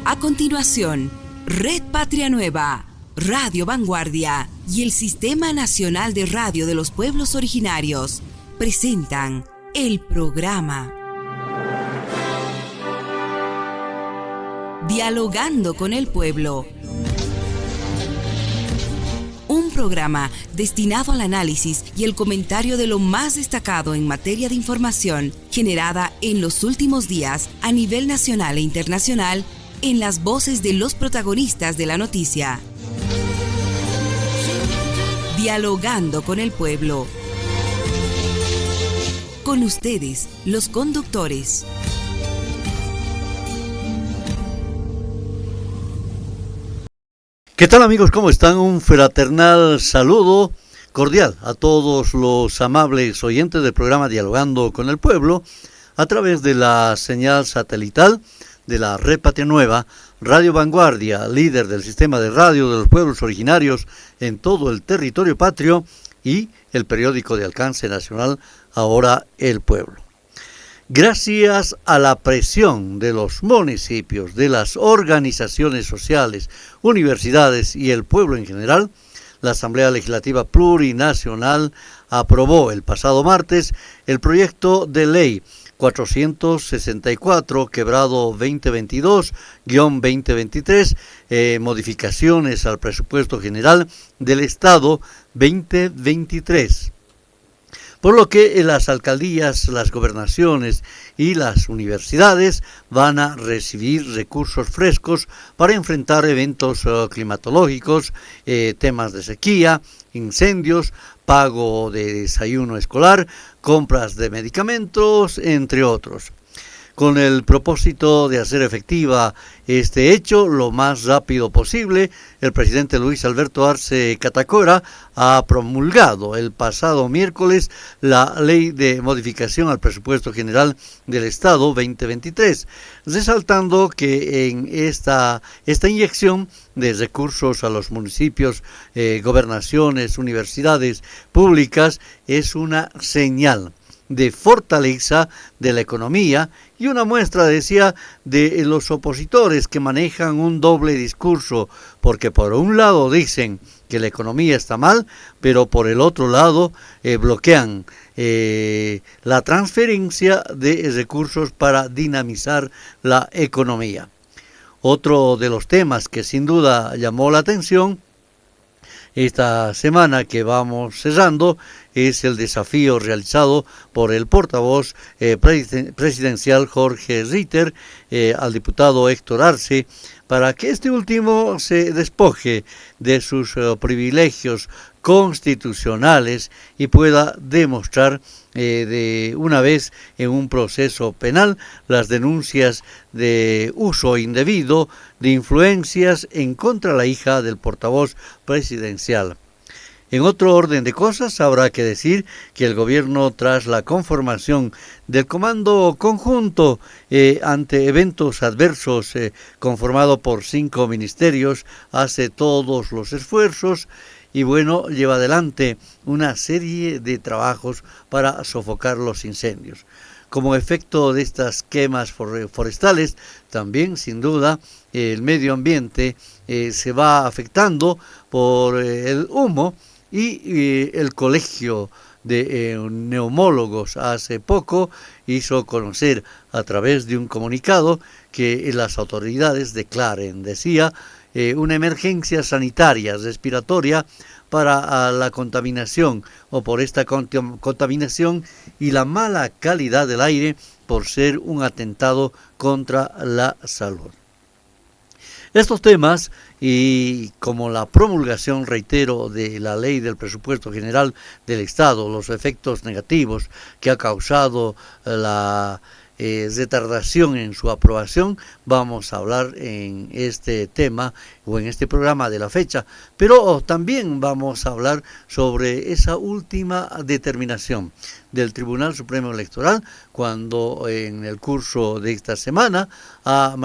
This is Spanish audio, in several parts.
A continuación, Red Patria Nueva, Radio Vanguardia y el Sistema Nacional de Radio de los Pueblos Originarios presentan el programa Dialogando con el Pueblo. Un programa destinado al análisis y el comentario de lo más destacado en materia de información generada en los últimos días a nivel nacional e internacional en las voces de los protagonistas de la noticia. Dialogando con el Pueblo. Con ustedes, los conductores. ¿Qué tal, amigos? ¿Cómo están? Un fraternal saludo cordial a todos los amables oyentes del programa Dialogando con el Pueblo a través de la señal satelital de la Red Patria Nueva, Radio Vanguardia, líder del sistema de radio de los pueblos originarios en todo el territorio patrio, y el periódico de alcance nacional, ahora El Pueblo. Gracias a la presión de los municipios, de las organizaciones sociales, universidades y el pueblo en general, la Asamblea Legislativa Plurinacional aprobó el pasado martes el proyecto de ley 464/2022-2023, modificaciones al presupuesto general del Estado 2023. Por lo que las alcaldías, las gobernaciones y las universidades van a recibir recursos frescos para enfrentar eventos climatológicos, temas de sequía, incendios, pago de desayuno escolar, compras de medicamentos, entre otros. Con el propósito de hacer efectiva este hecho lo más rápido posible, el presidente Luis Alberto Arce Catacora ha promulgado el pasado miércoles la Ley de Modificación al Presupuesto General del Estado 2023, resaltando que en esta inyección de recursos a los municipios, gobernaciones, universidades públicas es una señal de fortaleza de la economía y una muestra, decía, de los opositores que manejan un doble discurso, porque por un lado dicen que la economía está mal, pero por el otro lado bloquean la transferencia de recursos para dinamizar la economía. Otro de los temas que sin duda llamó la atención esta semana que vamos cerrando es el desafío realizado por el portavoz presidencial Jorge Ritter al diputado Héctor Arce para que este último se despoje de sus privilegios constitucionales y pueda demostrar de una vez en un proceso penal las denuncias de uso indebido de influencias en contra de la hija del portavoz presidencial. En otro orden de cosas, habrá que decir que el gobierno, tras la conformación del Comando Conjunto ante eventos adversos conformado por 5 ministerios, hace todos los esfuerzos y lleva adelante una serie de trabajos para sofocar los incendios. Como efecto de estas quemas forestales, también sin duda el medio ambiente se va afectando por el humo, y el Colegio de Neumólogos hace poco hizo conocer a través de un comunicado que las autoridades declaren, decía, una emergencia sanitaria respiratoria para la contaminación o por esta contaminación y la mala calidad del aire por ser un atentado contra la salud. Estos temas, y como la promulgación, reitero, de la Ley del Presupuesto General del Estado, los efectos negativos que ha causado la retardación en su aprobación, vamos a hablar en este tema o en este programa de la fecha, pero también vamos a hablar sobre esa última determinación del Tribunal Supremo Electoral, cuando en el curso de esta semana ha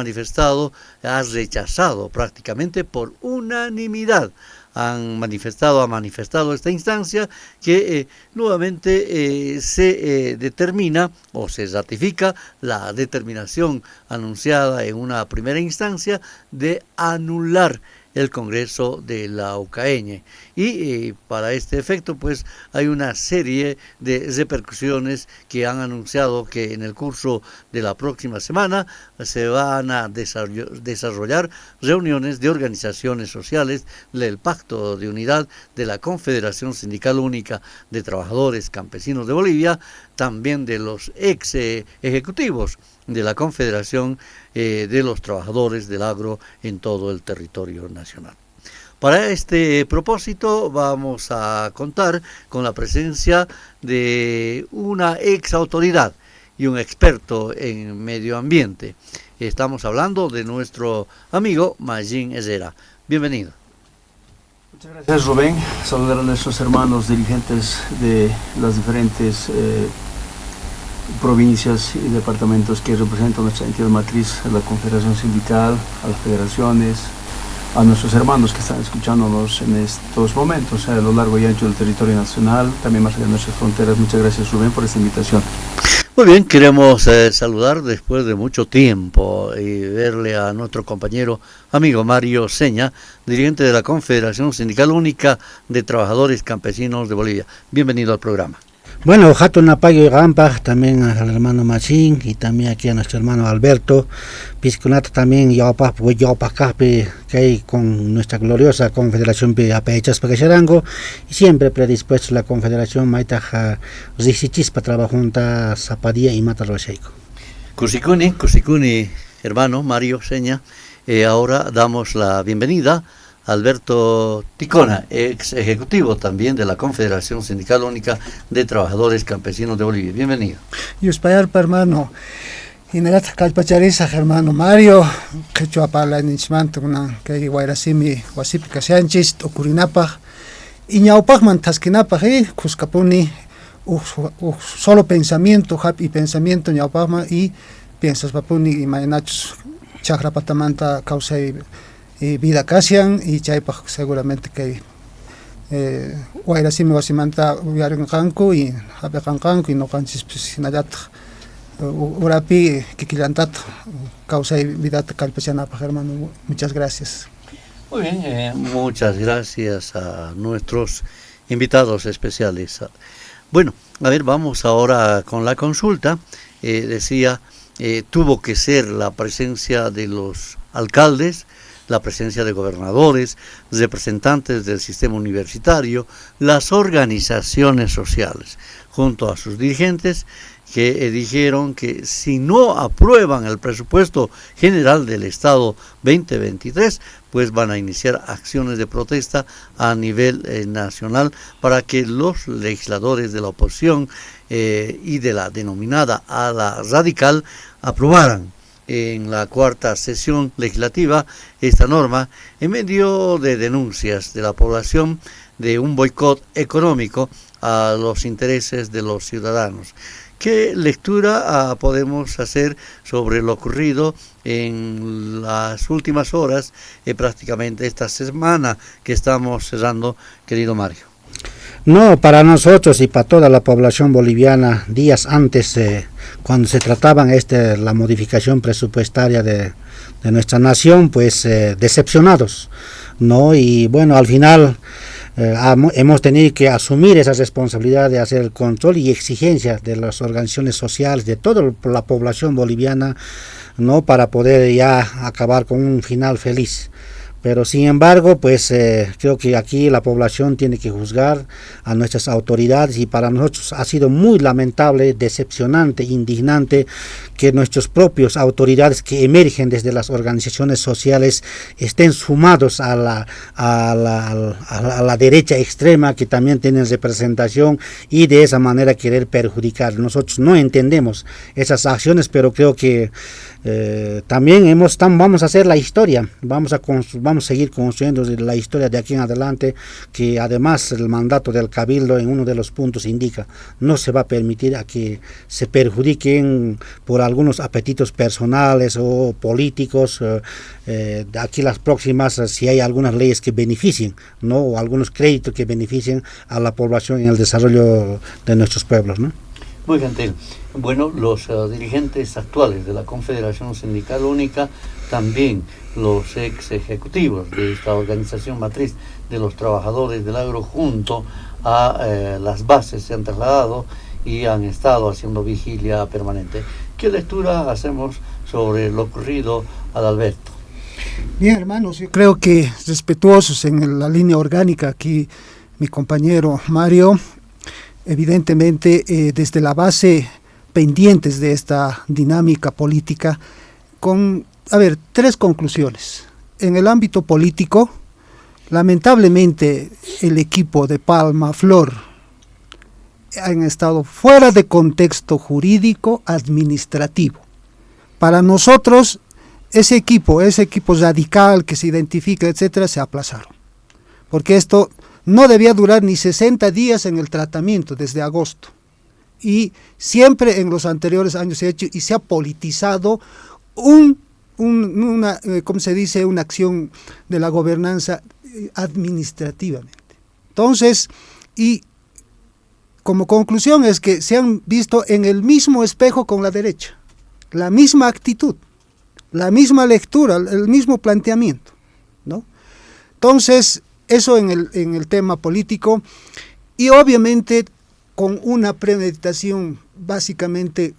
rechazado prácticamente por unanimidad, ha manifestado esta instancia que nuevamente se determina o se ratifica la determinación anunciada en una primera instancia de anular el Congreso de la UCAeñe. Y para este efecto, pues hay una serie de repercusiones que han anunciado que en el curso de la próxima semana se van a desarrollar reuniones de organizaciones sociales del Pacto de Unidad de la Confederación Sindical Única de Trabajadores Campesinos de Bolivia, también de los ex ejecutivos de la Confederación de los Trabajadores del Agro en todo el territorio nacional. Para este propósito vamos a contar con la presencia de una ex autoridad y un experto en medio ambiente. Estamos hablando de nuestro amigo Magín Herrera. Bienvenido. Muchas gracias, Rubén. Saludar a nuestros hermanos dirigentes de las diferentes provincias y departamentos que representan nuestra entidad matriz, a la Confederación Sindical, a las federaciones, a nuestros hermanos que están escuchándonos en estos momentos a lo largo y ancho del territorio nacional, también más allá de nuestras fronteras. Muchas gracias, Rubén, por esta invitación. Muy bien, queremos saludar después de mucho tiempo y verle a nuestro compañero amigo Mario Seña, dirigente de la Confederación Sindical Única de Trabajadores Campesinos de Bolivia. Bienvenido al programa. Bueno, Jato Napayo y Gampa, también al hermano Machín y también aquí a nuestro hermano Alberto, Pisconato también, Yaupa Capi, que hay con nuestra gloriosa Confederación Apechas Pacacharango, y siempre predispuesto la Confederación Maitaja Rixichispa, trabajo junta Zapadía y Mata Rocheico. Cusiguni, hermano Mario Seña, ahora damos la bienvenida Alberto Ticona, ex ejecutivo también de la Confederación Sindical Única de Trabajadores Campesinos de Bolivia. Bienvenido. Y Uspayar, hermano, y Negata Calpachariza, hermano Mario, que chuapala en Inchmanto, que Guairasimi, Huasipica Sánchez, Ocurinapa, y Ñaupagman Tasquinapa, Cuscapuni, solo pensamiento, happy pensamiento, Ñaupagma, y piensas Papuni y Mayanachos, Chakrapatamanta, causa y vida casian y chaypa seguramente que Guairasimi wasimanta uyarin kanku y habekan kanku y no kanchis sinayat urapi kikilantat causa y vida calpesiana, hermano. Muchas gracias. Muy bien, muchas gracias a nuestros invitados especiales. Bueno, a ver, vamos ahora con la consulta. Decía, tuvo que ser la presencia de los alcaldes, la presencia de gobernadores, representantes del sistema universitario, las organizaciones sociales, junto a sus dirigentes, que dijeron que si no aprueban el presupuesto general del Estado 2023, pues van a iniciar acciones de protesta a nivel nacional para que los legisladores de la oposición y de la denominada ala radical aprobaran en la cuarta sesión legislativa esta norma en medio de denuncias de la población de un boicot económico a los intereses de los ciudadanos. ¿Qué lectura podemos hacer sobre lo ocurrido en las últimas horas, prácticamente esta semana que estamos cerrando, querido Mario? No, para nosotros y para toda la población boliviana, días antes, cuando se trataban la modificación presupuestaria de nuestra nación, pues decepcionados, ¿no? Y bueno, al final hemos tenido que asumir esa responsabilidad de hacer el control y exigencia de las organizaciones sociales, de toda la población boliviana, ¿no? Para poder ya acabar con un final feliz. Pero sin embargo, pues creo que aquí la población tiene que juzgar a nuestras autoridades y para nosotros ha sido muy lamentable, decepcionante, indignante que nuestros propios autoridades que emergen desde las organizaciones sociales estén sumados a la derecha extrema que también tienen representación y de esa manera querer perjudicar. Nosotros no entendemos esas acciones, pero creo que También vamos a hacer la historia, vamos a seguir construyendo la historia de aquí en adelante, que además el mandato del Cabildo en uno de los puntos indica, no se va a permitir a que se perjudiquen por algunos apetitos personales o políticos. De aquí las próximas, si hay algunas leyes que beneficien, ¿no? O algunos créditos que beneficien a la población en el desarrollo de nuestros pueblos, ¿no? Muy gentil. Bueno, los dirigentes actuales de la Confederación Sindical Única, también los ex ejecutivos de esta organización matriz de los trabajadores del agro, junto a las bases, se han trasladado y han estado haciendo vigilia permanente. ¿Qué lectura hacemos sobre lo ocurrido, Adalberto? Bien, hermanos, yo creo que respetuosos en la línea orgánica aquí, mi compañero Mario, evidentemente desde la base pendientes de esta dinámica política, con, tres conclusiones. En el ámbito político, lamentablemente el equipo de Palma Flor han estado fuera de contexto jurídico administrativo. Para nosotros, ese equipo radical que se identifica, etcétera, se aplazaron. Porque esto no debía durar ni 60 días en el tratamiento desde agosto. Y siempre en los anteriores años se ha hecho y se ha politizado una acción de la gobernanza administrativamente. Entonces, y como conclusión es que se han visto en el mismo espejo con la derecha, la misma actitud, la misma lectura, el mismo planteamiento, ¿no? Entonces, eso en el tema político, y obviamente con una premeditación básicamente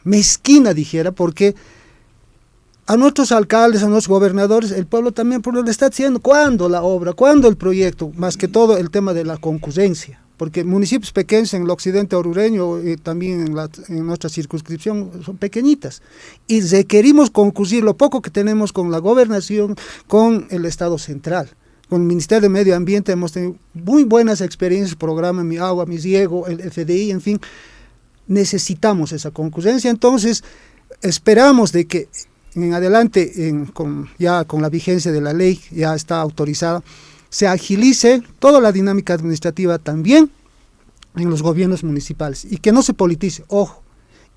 mezquina, dijera, porque a nuestros alcaldes, a nuestros gobernadores, el pueblo también le está diciendo cuándo la obra, cuándo el proyecto, más que todo el tema de la concurrencia, porque municipios pequeños en el occidente orureño y también en nuestra circunscripción son pequeñitas, y requerimos concurrir lo poco que tenemos con la gobernación, con el Estado central. Con el Ministerio de Medio Ambiente hemos tenido muy buenas experiencias, programa Mi Agua, Mi Riego, el FDI, en fin, necesitamos esa concurrencia. Entonces, esperamos de que en adelante, ya con la vigencia de la ley, ya está autorizada, se agilice toda la dinámica administrativa también en los gobiernos municipales y que no se politice, ojo.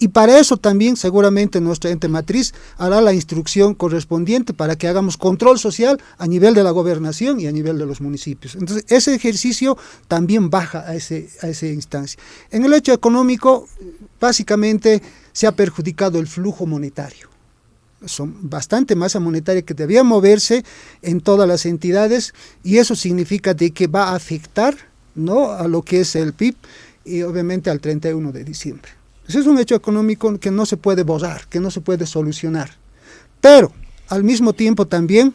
Y para eso también seguramente nuestra ente matriz hará la instrucción correspondiente para que hagamos control social a nivel de la gobernación y a nivel de los municipios. Entonces ese ejercicio también baja a esa instancia. En el hecho económico, básicamente se ha perjudicado el flujo monetario. Son bastante masa monetaria que debía moverse en todas las entidades, y eso significa de que va a afectar, ¿no?, a lo que es el PIB y obviamente al 31 de diciembre. Ese es un hecho económico que no se puede borrar, que no se puede solucionar. Pero, al mismo tiempo también,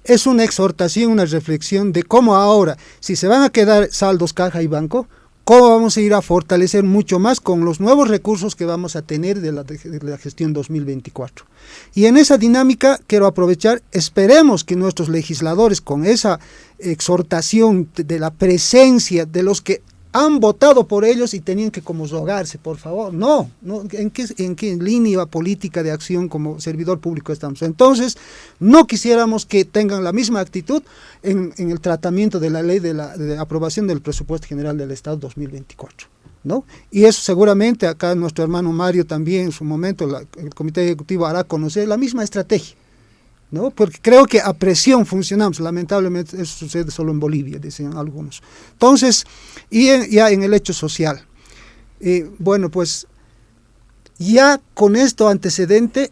es una exhortación, una reflexión de cómo ahora, si se van a quedar saldos caja y banco, cómo vamos a ir a fortalecer mucho más con los nuevos recursos que vamos a tener de la gestión 2024. Y en esa dinámica quiero aprovechar, esperemos que nuestros legisladores, con esa exhortación de la presencia de los que han votado por ellos y tenían que como rogarse, por favor, no, ¿en qué línea política de acción como servidor público estamos? Entonces, no quisiéramos que tengan la misma actitud en el tratamiento de la ley de aprobación del presupuesto general del Estado 2024, ¿no? Y eso seguramente acá nuestro hermano Mario también en su momento, el Comité Ejecutivo hará conocer la misma estrategia, ¿no? Porque creo que a presión funcionamos, lamentablemente eso sucede solo en Bolivia, decían algunos. Entonces, ya en el hecho social, bueno, pues ya con esto antecedente,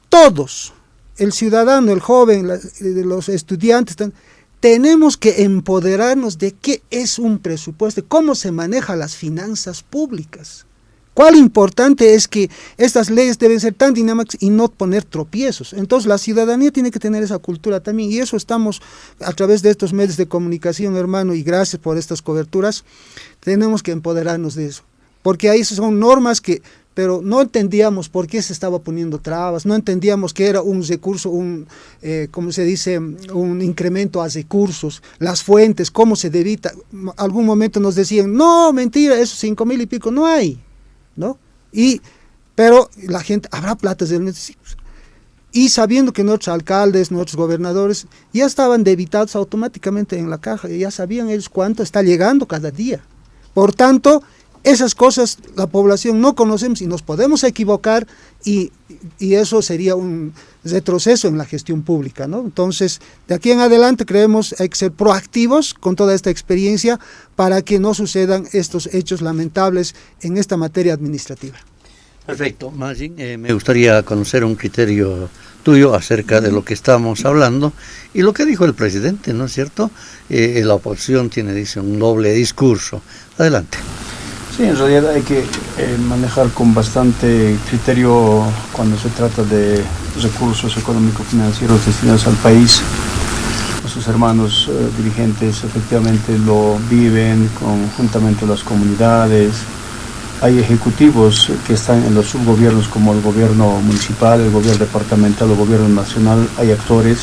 todos, el ciudadano, el joven, los estudiantes, tenemos que empoderarnos de qué es un presupuesto, cómo se manejan las finanzas públicas. Cuál importante es que estas leyes deben ser tan dinámicas y no poner tropiezos. Entonces la ciudadanía tiene que tener esa cultura también, y eso estamos a través de estos medios de comunicación, hermano, y gracias por estas coberturas, tenemos que empoderarnos de eso. Porque ahí son normas pero no entendíamos por qué se estaba poniendo trabas, no entendíamos que era un recurso, ¿cómo se dice?, un incremento a recursos, las fuentes, cómo se debita. Algún momento nos decían, no, mentira, esos 5,000 y pico no hay, ¿no? Y pero la gente, ¿habrá platas del mes? Sí, pues. Y sabiendo que nuestros alcaldes, nuestros gobernadores ya estaban debitados automáticamente en la caja, y ya sabían ellos cuánto está llegando cada día. Por tanto, esas cosas la población no conocemos y nos podemos equivocar, y eso sería un retroceso en la gestión pública, ¿no? Entonces, de aquí en adelante creemos hay que ser proactivos con toda esta experiencia para que no sucedan estos hechos lamentables en esta materia administrativa. Perfecto, Magin, me gustaría conocer un criterio tuyo acerca de lo que estamos hablando y lo que dijo el presidente, ¿no es cierto? La oposición dice, un doble discurso. Adelante. Sí, en realidad hay que manejar con bastante criterio cuando se trata de recursos económico-financieros destinados al país. Nuestros hermanos dirigentes efectivamente lo viven conjuntamente las comunidades. Hay ejecutivos que están en los subgobiernos como el gobierno municipal, el gobierno departamental, el gobierno nacional, hay actores.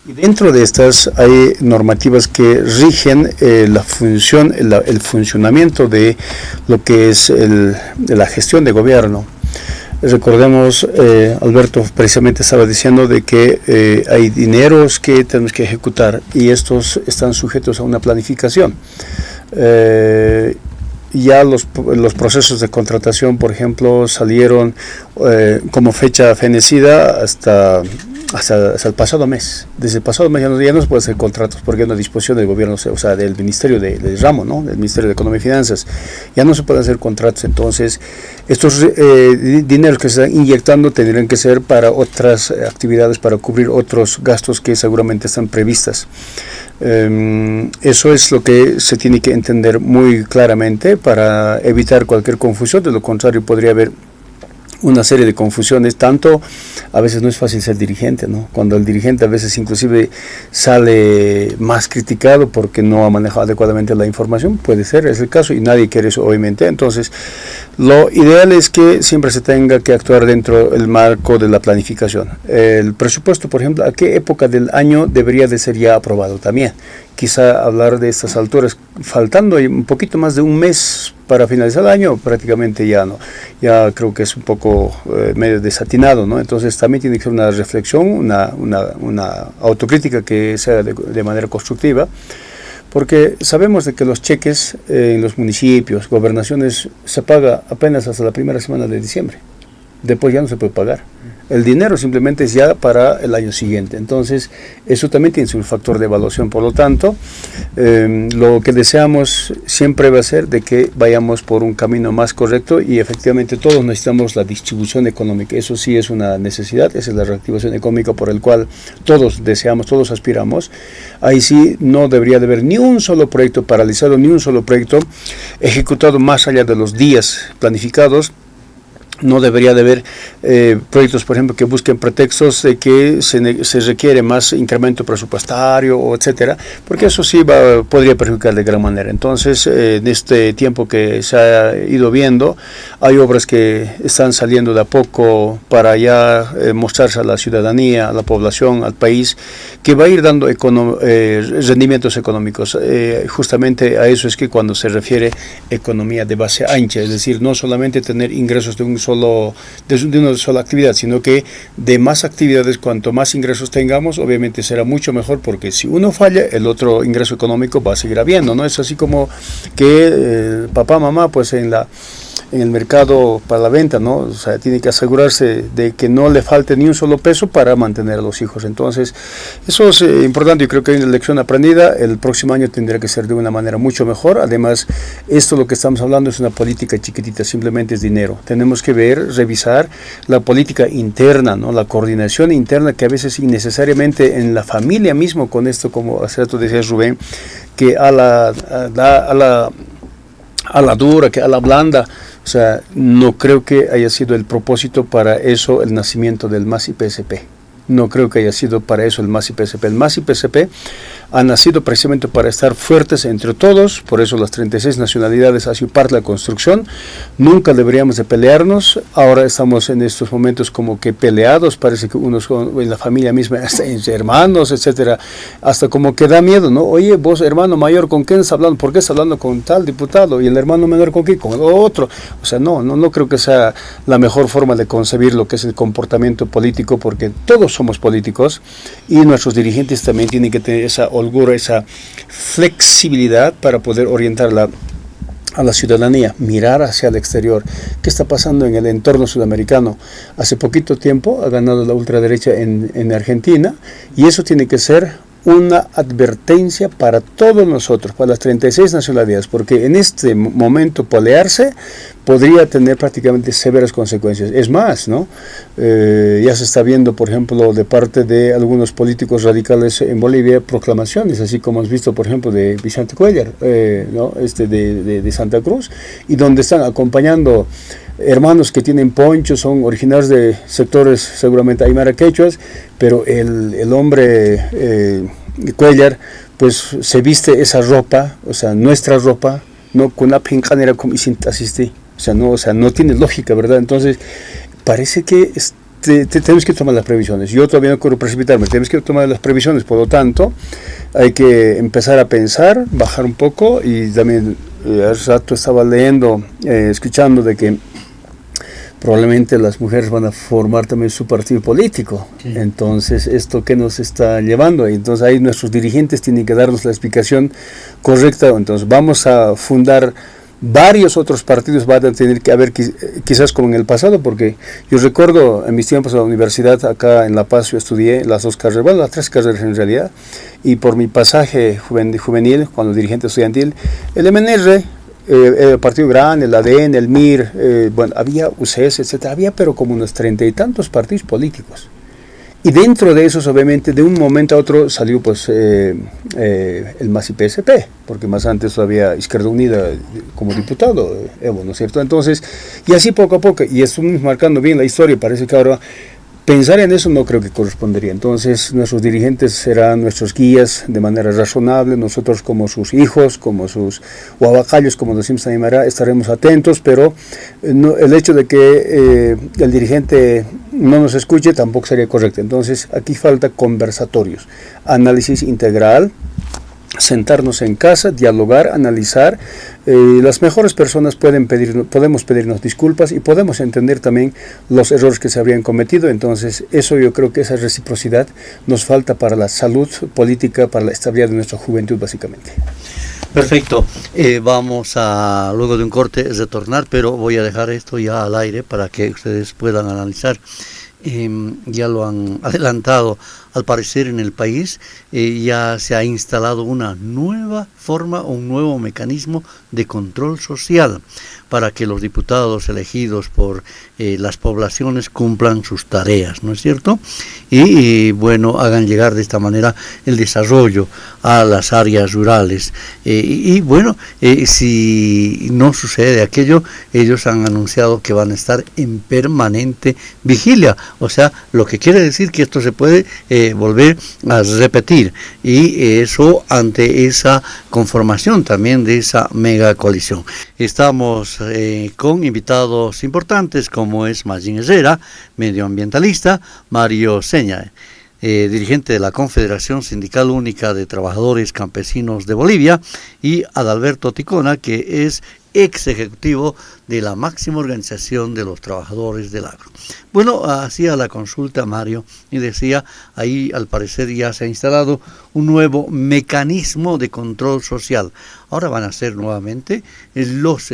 Y dentro de estas hay normativas que rigen la función, el funcionamiento de lo que es la gestión de gobierno. Recordemos, Alberto precisamente estaba diciendo de que hay dineros que tenemos que ejecutar y estos están sujetos a una planificación. Ya los procesos de contratación, por ejemplo, salieron como fecha fenecida hasta el pasado mes. Desde el pasado mes ya no se puede hacer contratos porque hay una disposición del gobierno, o sea, del Ministerio del Ramo, ¿no? Del Ministerio de Economía y Finanzas. Ya no se pueden hacer contratos. Entonces, estos dineros que se están inyectando tendrían que ser para otras actividades, para cubrir otros gastos que seguramente están previstas. Eso es lo que se tiene que entender muy claramente para evitar cualquier confusión. De lo contrario, podría haber una serie de confusiones. Tanto a veces no es fácil ser dirigente, ¿no? Cuando el dirigente a veces inclusive sale más criticado porque no ha manejado adecuadamente la información, puede ser, es el caso, y nadie quiere eso obviamente. Entonces, lo ideal es que siempre se tenga que actuar dentro del marco de la planificación. El presupuesto, por ejemplo, ¿a qué época del año debería de ser ya aprobado también? Quizá hablar de estas alturas, faltando un poquito más de un mes para finalizar el año, prácticamente ya no. Ya creo que es un poco medio desatinado, ¿no? Entonces también tiene que ser una reflexión, una autocrítica que sea de manera constructiva, porque sabemos de que los cheques en los municipios, gobernaciones, se paga apenas hasta la primera semana de diciembre. Después ya no se puede pagar. El dinero simplemente es ya para el año siguiente. Entonces, eso también tiene su factor de evaluación. Por lo tanto, lo que deseamos siempre va a ser de que vayamos por un camino más correcto, y efectivamente todos necesitamos la distribución económica. Eso sí es una necesidad, esa es la reactivación económica por el cual todos deseamos, todos aspiramos. Ahí sí no debería de haber ni un solo proyecto paralizado, ni un solo proyecto ejecutado más allá de los días planificados. No debería de haber proyectos, por ejemplo, que busquen pretextos de que se requiere más incremento presupuestario, o etcétera, porque eso sí podría perjudicar de gran manera. Entonces, en este tiempo que se ha ido viendo, hay obras que están saliendo de a poco para ya mostrarse a la ciudadanía, a la población, al país, que va a ir dando rendimientos económicos. Justamente a eso es que cuando se refiere economía de base ancha, es decir, no solamente tener ingresos de una sola actividad, sino que de más actividades. Cuanto más ingresos tengamos, obviamente será mucho mejor, porque si uno falla, el otro ingreso económico va a seguir habiendo, ¿no? Es así como que papá, mamá, pues en el mercado para la venta, ¿no? O sea, tiene que asegurarse de que no le falte ni un solo peso para mantener a los hijos. Entonces, eso es importante. Yo creo que hay una lección aprendida. El próximo año tendrá que ser de una manera mucho mejor. Además, esto lo que estamos hablando es una política chiquitita, simplemente es dinero. Tenemos que revisar la política interna, ¿no? La coordinación interna, que a veces innecesariamente en la familia mismo, con esto, como hace rato decía Rubén, que a la dura, que a la blanda. O sea, no creo que haya sido el propósito para eso el nacimiento del MAS y PSP. no creo que haya sido para eso el MAS y PSP. El MAS y PSP ha nacido precisamente para estar fuertes entre todos, por eso las 36 nacionalidades ha sido parte de la construcción. Nunca deberíamos de pelearnos, ahora estamos en estos momentos como que peleados, parece que unos en la familia misma, hasta entre hermanos, etcétera, hasta como que da miedo, ¿no? Oye, vos hermano mayor, ¿con quién estás hablando? ¿Por qué estás hablando con tal diputado? Y el hermano menor, ¿con quién? Con otro. O sea, no creo que sea la mejor forma de concebir lo que es el comportamiento político, porque todos somos políticos y nuestros dirigentes también tienen que tener esa holgura, esa flexibilidad para poder orientar a la ciudadanía, mirar hacia el exterior. ¿Qué está pasando en el entorno sudamericano? Hace poquito tiempo ha ganado la ultraderecha en Argentina, y eso tiene que ser una advertencia para todos nosotros, para las 36 nacionalidades, porque en este momento pelearse podría tener prácticamente severas consecuencias. Es más, ¿no? Ya se está viendo, por ejemplo, de parte de algunos políticos radicales en Bolivia, proclamaciones, así como hemos visto, por ejemplo, de Vicente Cuellar, ¿no? de Santa Cruz, y donde están acompañando hermanos que tienen ponchos, son originarios de sectores seguramente aymara quechuas, pero el hombre Cuellar pues se viste esa ropa, o sea, nuestra ropa, no con una pincanera como asistí, o sea, no tiene lógica, ¿verdad? Entonces parece que tenemos que tomar las previsiones. Yo todavía no quiero precipitarme, tenemos que tomar las previsiones, por lo tanto hay que empezar a pensar, bajar un poco. Y también hace rato estaba leyendo, escuchando de que probablemente las mujeres van a formar también su partido político. Sí. Entonces, ¿esto qué nos está llevando? Entonces ahí nuestros dirigentes tienen que darnos la explicación correcta. Entonces vamos a fundar varios otros partidos, van a tener que haber quizás como en el pasado, porque yo recuerdo en mis tiempos en la universidad acá en La Paz, yo estudié las 2 carreras, bueno, las 3 carreras en realidad, y por mi pasaje juvenil, cuando dirigente estudiantil, el MNR, el Partido Grande, el ADN, el MIR, bueno, había UCS, etcétera, había pero como unos 30 y tantos partidos políticos. Y dentro de esos, obviamente, de un momento a otro salió pues el MAS y PSP, porque más antes había Izquierda Unida como diputado, Evo, ¿no es cierto? Entonces, y así poco a poco, y estamos marcando bien la historia, parece que ahora pensar en eso no creo que correspondería. Entonces nuestros dirigentes serán nuestros guías de manera razonable, nosotros como sus hijos, como sus huavacayos, como decimos en Aymara, estaremos atentos, pero el hecho de que el dirigente no nos escuche tampoco sería correcto. Entonces aquí falta conversatorios, análisis integral, sentarnos en casa, dialogar, analizar. Las mejores personas podemos pedirnos disculpas y podemos entender también los errores que se habrían cometido. Entonces eso, yo creo que esa reciprocidad nos falta para la salud política, para la estabilidad de nuestra juventud básicamente. Perfecto, vamos a luego de un corte retornar, pero voy a dejar esto ya al aire para que ustedes puedan analizar. Ya lo han adelantado, al parecer en el país ya se ha instalado una nueva forma o un nuevo mecanismo de control social para que los diputados elegidos por las poblaciones cumplan sus tareas, ¿no es cierto? Y bueno, hagan llegar de esta manera el desarrollo a las áreas rurales. Y bueno, si no sucede aquello, ellos han anunciado que van a estar en permanente vigilia. O sea, lo que quiere decir que esto se puede volver a repetir, y eso ante esa conformación también de esa mega coalición. Estamos con invitados importantes como es Magín Herrera, medioambientalista, Mario Seña, dirigente de la Confederación Sindical Única de Trabajadores Campesinos de Bolivia, y Adalberto Ticona, que es ex ejecutivo de la máxima organización de los trabajadores del agro. Bueno, hacía la consulta Mario y decía, ahí al parecer ya se ha instalado un nuevo mecanismo de control social. Ahora van a ser nuevamente los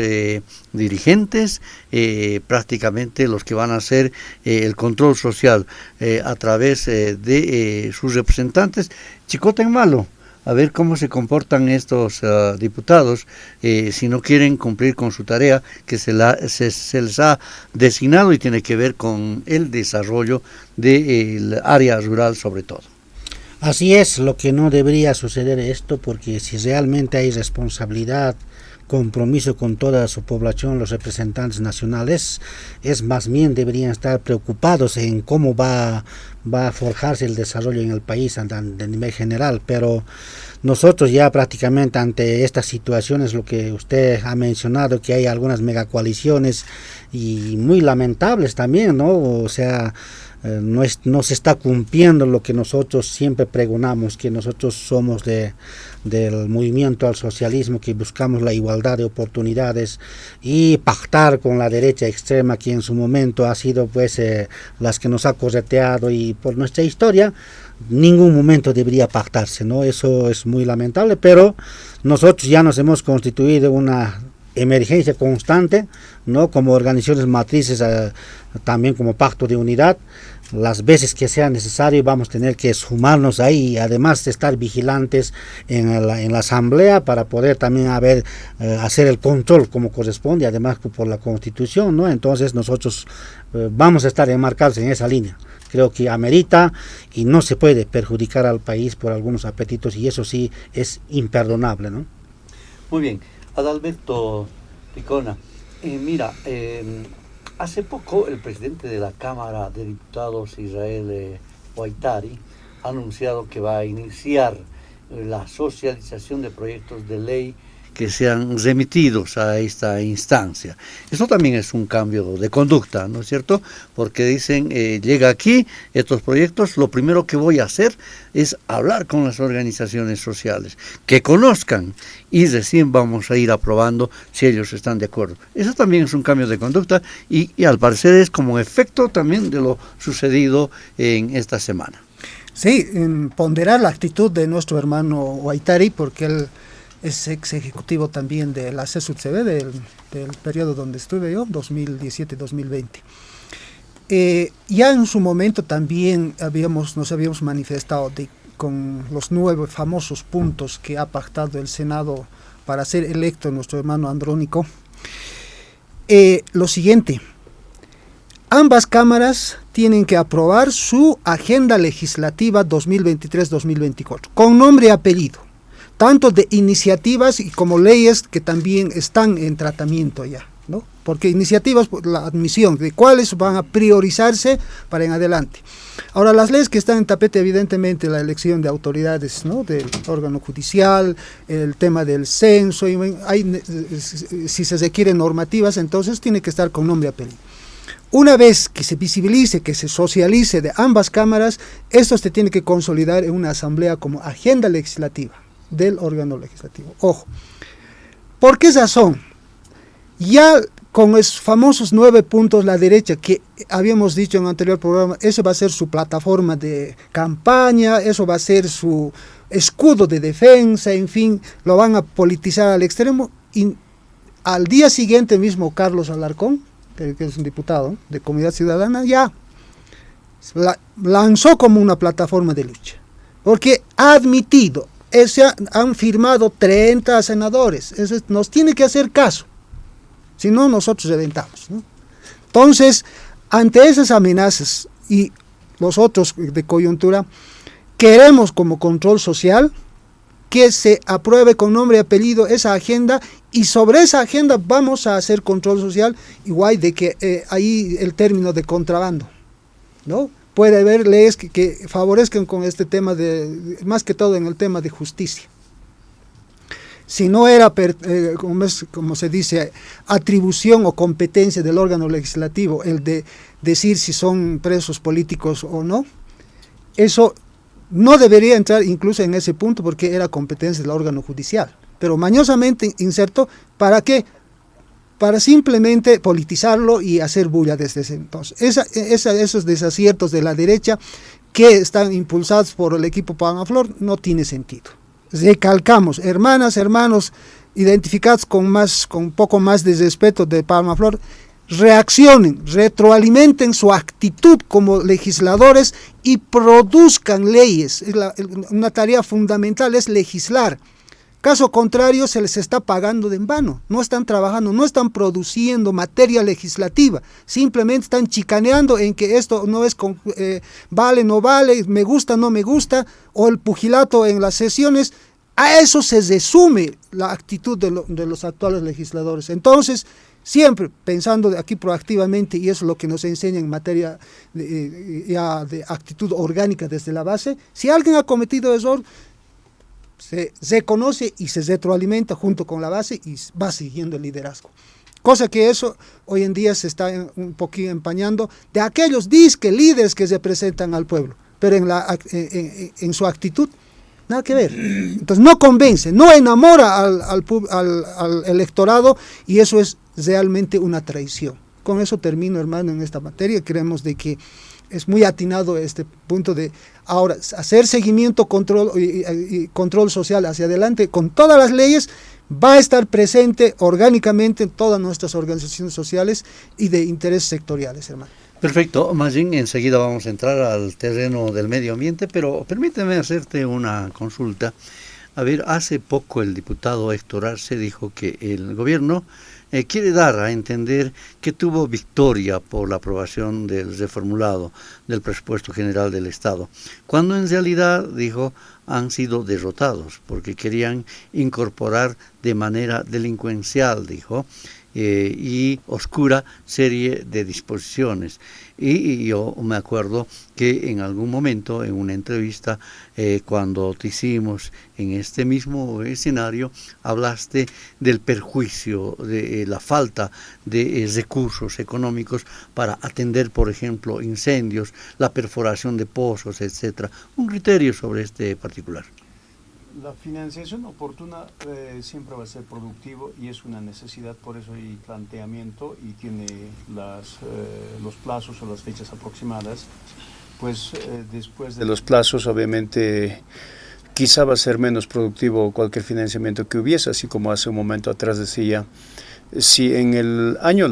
dirigentes, prácticamente los que van a hacer el control social a través de sus representantes. Chicote en malo. A ver cómo se comportan estos diputados si no quieren cumplir con su tarea que se les ha designado, y tiene que ver con el desarrollo del área rural sobre todo. Así es, lo que no debería suceder esto, porque si realmente hay responsabilidad compromiso con toda su población, los representantes nacionales, es más bien deberían estar preocupados en cómo va a forjarse el desarrollo en el país a nivel general, pero nosotros ya prácticamente ante estas situaciones, lo que usted ha mencionado, que hay algunas megacoaliciones y muy lamentables también, ¿no? O sea, no se está cumpliendo lo que nosotros siempre pregonamos, que nosotros somos del movimiento al socialismo, que buscamos la igualdad de oportunidades, y pactar con la derecha extrema, que en su momento ha sido pues las que nos ha correteado, y por nuestra historia ningún momento debería pactarse, ¿no? Eso es muy lamentable, pero nosotros ya nos hemos constituido una emergencia constante, ¿no? Como organizaciones matrices, también como pacto de unidad. Las veces que sea necesario vamos a tener que sumarnos ahí, y además de estar vigilantes en la asamblea para poder también hacer el control como corresponde, además por la Constitución, ¿no? Entonces nosotros vamos a estar enmarcados en esa línea. Creo que amerita y no se puede perjudicar al país por algunos apetitos, y eso sí es imperdonable, ¿no? Muy bien. Adalberto Ticona, mira, hace poco el presidente de la Cámara de Diputados, Israel Huaytari, ha anunciado que va a iniciar la socialización de proyectos de ley que sean remitidos a esta instancia. Eso también es un cambio de conducta, ¿no es cierto? Porque dicen, llega aquí estos proyectos, lo primero que voy a hacer es hablar con las organizaciones sociales, que conozcan, y recién vamos a ir aprobando si ellos están de acuerdo. Eso también es un cambio de conducta, y al parecer es como efecto también de lo sucedido en esta semana. Sí, ponderar la actitud de nuestro hermano Huaytari, porque él es ex ejecutivo también de la CSUTCB, del periodo donde estuve yo, 2017-2020. Ya en su momento también nos habíamos manifestado con los 9 famosos puntos que ha pactado el Senado para ser electo nuestro hermano Andrónico. Lo siguiente: ambas cámaras tienen que aprobar su agenda legislativa 2023-2024, con nombre y apellido, tanto de iniciativas y como leyes que también están en tratamiento ya, ¿no? Porque iniciativas, la admisión de cuáles van a priorizarse para en adelante. Ahora, las leyes que están en tapete, evidentemente la elección de autoridades, ¿no? Del órgano judicial, el tema del censo, si se requieren normativas, entonces tiene que estar con nombre y apellido. Una vez que se visibilice, que se socialice de ambas cámaras, esto se tiene que consolidar en una asamblea como agenda legislativa del órgano legislativo. Ojo, ¿por qué razón? Ya con los famosos 9 puntos, la derecha, que habíamos dicho en el anterior programa, eso va a ser su plataforma de campaña, eso va a ser su escudo de defensa, en fin, lo van a politizar al extremo, y al día siguiente mismo Carlos Alarcón, que es un diputado de Comunidad Ciudadana, ya lanzó como una plataforma de lucha, porque ha admitido, han firmado 30 senadores, eso nos tiene que hacer caso, si no nosotros reventamos, ¿no? Entonces, ante esas amenazas y los otros de coyuntura, queremos como control social que se apruebe con nombre y apellido esa agenda, y sobre esa agenda vamos a hacer control social, igual de que ahí el término de contrabando, ¿no? Puede haber leyes que favorezcan con este tema, más que todo en el tema de justicia. Si no era, como se dice, atribución o competencia del órgano legislativo el de decir si son presos políticos o no, eso no debería entrar incluso en ese punto, porque era competencia del órgano judicial. Pero mañosamente insertó, ¿para qué? Para simplemente politizarlo y hacer bulla desde ese entonces. Esos desaciertos de la derecha que están impulsados por el equipo Palmaflor no tiene sentido. Recalcamos, hermanas, hermanos, identificados con un poco más de respeto de Palmaflor, reaccionen, retroalimenten su actitud como legisladores y produzcan leyes. Una tarea fundamental es legislar. Caso contrario, se les está pagando de en vano. No están trabajando, no están produciendo materia legislativa. Simplemente están chicaneando en que esto no es vale, no vale, me gusta, no me gusta, o el pugilato en las sesiones. A eso se resume la actitud de los actuales legisladores. Entonces, siempre pensando de aquí proactivamente, y eso es lo que nos enseña en materia de actitud orgánica desde la base, si alguien ha cometido error, se reconoce y se retroalimenta junto con la base y va siguiendo el liderazgo. Cosa que eso hoy en día se está un poquito empañando de aquellos disque líderes que representan al pueblo, pero en su actitud nada que ver. Entonces no convence, no enamora al electorado, y eso es realmente una traición. Con eso termino, hermano, en esta materia. Creemos de que es muy atinado este punto de ahora hacer seguimiento, y control social hacia adelante con todas las leyes. Va a estar presente orgánicamente en todas nuestras organizaciones sociales y de intereses sectoriales, hermano. Perfecto, más bien enseguida vamos a entrar al terreno del medio ambiente, pero permíteme hacerte una consulta. A ver, hace poco el diputado Héctor Arce dijo que el gobierno quiere dar a entender que tuvo victoria por la aprobación del reformulado del presupuesto general del Estado, cuando en realidad, dijo, han sido derrotados porque querían incorporar de manera delincuencial, dijo, y oscura serie de disposiciones. Y yo me acuerdo que en algún momento en una entrevista, cuando te hicimos en este mismo escenario, hablaste del perjuicio, de la falta de recursos económicos para atender, por ejemplo, incendios, la perforación de pozos, etcétera. Un criterio sobre este particular. La financiación oportuna siempre va a ser productivo y es una necesidad, por eso hay planteamiento y tiene los plazos o las fechas aproximadas. Pues después de los plazos, obviamente, quizá va a ser menos productivo cualquier financiamiento que hubiese, así como hace un momento atrás decía, si en el año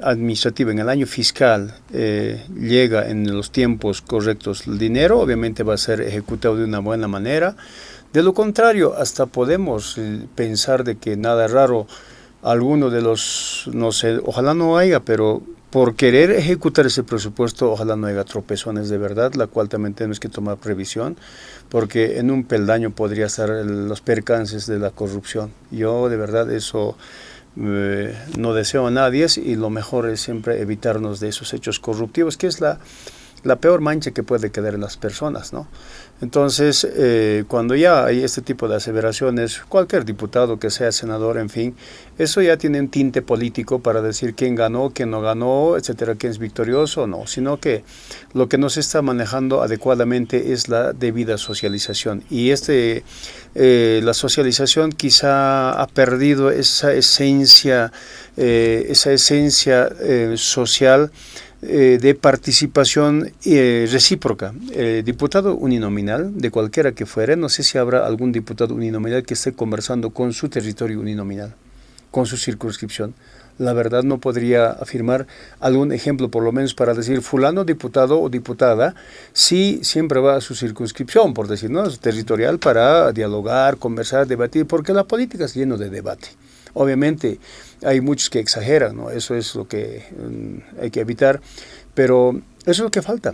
administrativo, en el año fiscal, llega en los tiempos correctos el dinero, obviamente va a ser ejecutado de una buena manera. De lo contrario, hasta podemos pensar de que nada raro, alguno de los, no sé, ojalá no haya, pero por querer ejecutar ese presupuesto, ojalá no haya tropezones de verdad, la cual también tenemos que tomar previsión, porque en un peldaño podría estar los percances de la corrupción. Yo de verdad eso no deseo a nadie, y lo mejor es siempre evitarnos de esos hechos corruptivos, que es la peor mancha que puede quedar en las personas, ¿no? Entonces, cuando ya hay este tipo de aseveraciones, cualquier diputado que sea senador, en fin, eso ya tiene un tinte político para decir quién ganó, quién no ganó, etcétera, quién es victorioso o no, sino que lo que nos está manejando adecuadamente es la debida socialización. Y la socialización quizá ha perdido esa esencia social, de participación recíproca. Diputado uninominal, de cualquiera que fuere, no sé si habrá algún diputado uninominal que esté conversando con su territorio uninominal, con su circunscripción. La verdad no podría afirmar algún ejemplo, por lo menos para decir fulano diputado o diputada, sí siempre va a su circunscripción, por decir, ¿no? Territorial, para dialogar, conversar, debatir, porque la política es lleno de debate. Obviamente hay muchos que exageran, ¿no? Eso es lo que hay que evitar, pero eso es lo que falta.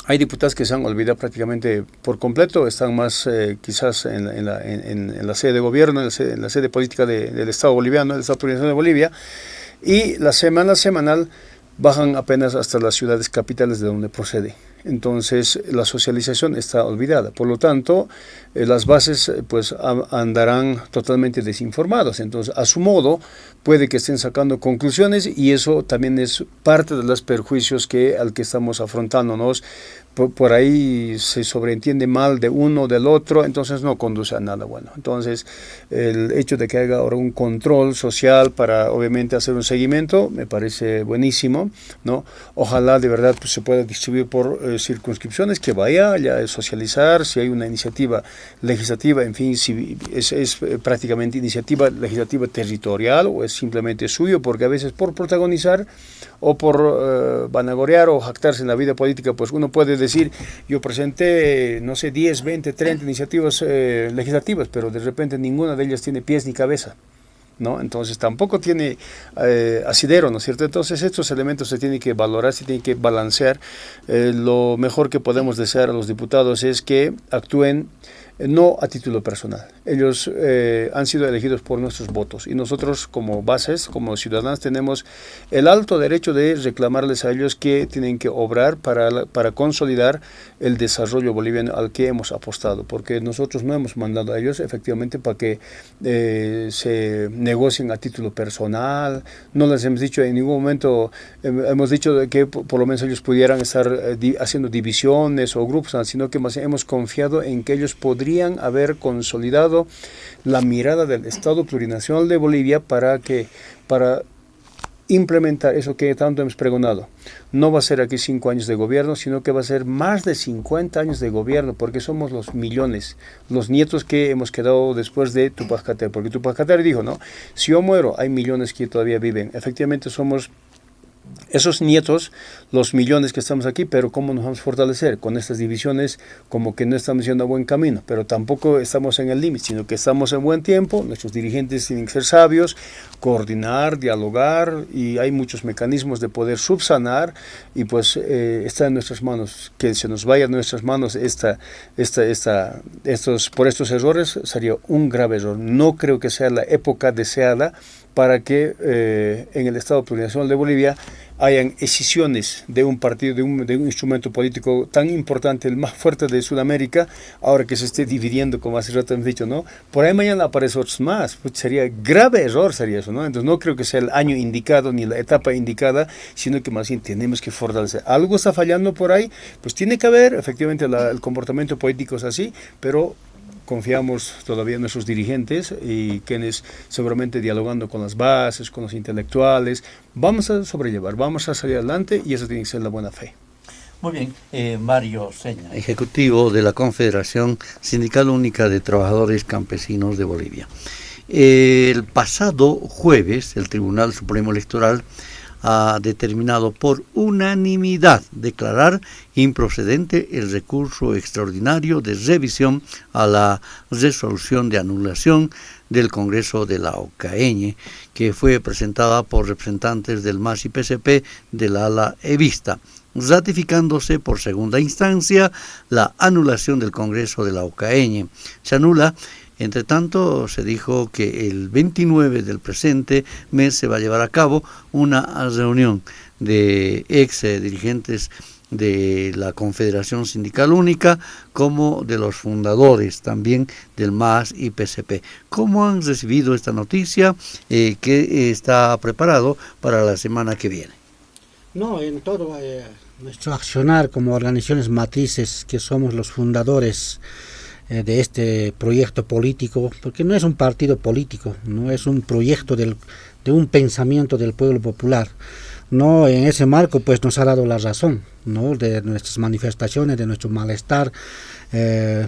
Hay diputados que se han olvidado prácticamente por completo, están más quizás en la sede de gobierno, en la sede política del Estado boliviano, del Estado Plurinacional de Bolivia, y la semana semanal bajan apenas hasta las ciudades capitales de donde procede. Entonces la socialización está olvidada, por lo tanto las bases pues andarán totalmente desinformadas. Entonces a su modo puede que estén sacando conclusiones, y eso también es parte de los perjuicios al que estamos afrontándonos. Por ahí se sobreentiende mal de uno del otro, entonces no conduce a nada bueno. Entonces el hecho de que haya ahora un control social para obviamente hacer un seguimiento me parece buenísimo, ¿no? Ojalá de verdad pues, se pueda distribuir por circunscripciones, que vaya a socializar, si hay una iniciativa legislativa, en fin, si es prácticamente iniciativa legislativa territorial o es simplemente suyo, porque a veces por protagonizar o por vanagloriar o jactarse en la vida política, pues uno puede decir, yo presenté, no sé, 10, 20, 30 iniciativas legislativas, pero de repente ninguna de ellas tiene pies ni cabeza, ¿no? Entonces tampoco tiene asidero, ¿no es cierto? Entonces estos elementos se tienen que valorar, se tienen que balancear. Lo mejor que podemos desear a los diputados es que actúen no a título personal. Ellos han sido elegidos por nuestros votos y nosotros como bases, como ciudadanos, tenemos el alto derecho de reclamarles a ellos que tienen que obrar para consolidar el desarrollo boliviano al que hemos apostado, porque nosotros no hemos mandado a ellos efectivamente para que se negocien a título personal. No les hemos dicho en ningún momento, hemos dicho que por lo menos ellos pudieran estar haciendo divisiones o grupos, sino que más hemos confiado en que ellos podrían haber consolidado la mirada del Estado plurinacional de Bolivia para implementar eso que tanto hemos pregonado. No va a ser aquí 5 años de gobierno, sino que va a ser más de 50 años de gobierno, porque somos los millones, los nietos que hemos quedado después de Tupac Katari, porque Tupac Katari dijo, ¿no? Si yo muero, hay millones que todavía viven. Efectivamente somos esos nietos, los millones que estamos aquí, pero ¿cómo nos vamos a fortalecer? Con estas divisiones como que no estamos yendo a buen camino, pero tampoco estamos en el límite, sino que estamos en buen tiempo. Nuestros dirigentes tienen que ser sabios, coordinar, dialogar, y hay muchos mecanismos de poder subsanar, y pues está en nuestras manos. Que se nos vaya de nuestras manos por estos errores sería un grave error. No creo que sea la época deseada para que en el Estado plurinacional de Bolivia hayan escisiones de un partido, de un instrumento político tan importante, el más fuerte de Sudamérica, ahora que se esté dividiendo, como hace rato hemos dicho, ¿no? Por ahí mañana aparecen otros más, pues sería grave error, sería eso, ¿no? Entonces no creo que sea el año indicado ni la etapa indicada, sino que más bien tenemos que fortalecer. Algo está fallando por ahí, pues tiene que haber, efectivamente el comportamiento político es así, pero confiamos todavía en nuestros dirigentes y quienes seguramente dialogando con las bases, con los intelectuales, vamos a sobrellevar, vamos a salir adelante, y eso tiene que ser la buena fe. Muy bien, Mario Seña, ejecutivo de la Confederación Sindical Única de Trabajadores Campesinos de Bolivia. El pasado jueves, el Tribunal Supremo Electoral ha determinado por unanimidad declarar improcedente el recurso extraordinario de revisión a la resolución de anulación del Congreso de la OCAEñe, que fue presentada por representantes del MAS y PCP del ala evista, ratificándose por segunda instancia la anulación del Congreso de la OCAEñe. Se anula. Entre tanto, se dijo que el 29 del presente mes se va a llevar a cabo una reunión de ex dirigentes de la Confederación Sindical Única, como de los fundadores también del MAS y PCP. ¿Cómo han recibido esta noticia que está preparado para la semana que viene? No, en todo nuestro accionar como organizaciones matrices, que somos los fundadores de este proyecto político, porque no es un partido político, no es un proyecto de un pensamiento del pueblo popular. No, en ese marco pues nos ha dado la razón, ¿no?, de nuestras manifestaciones, de nuestro malestar,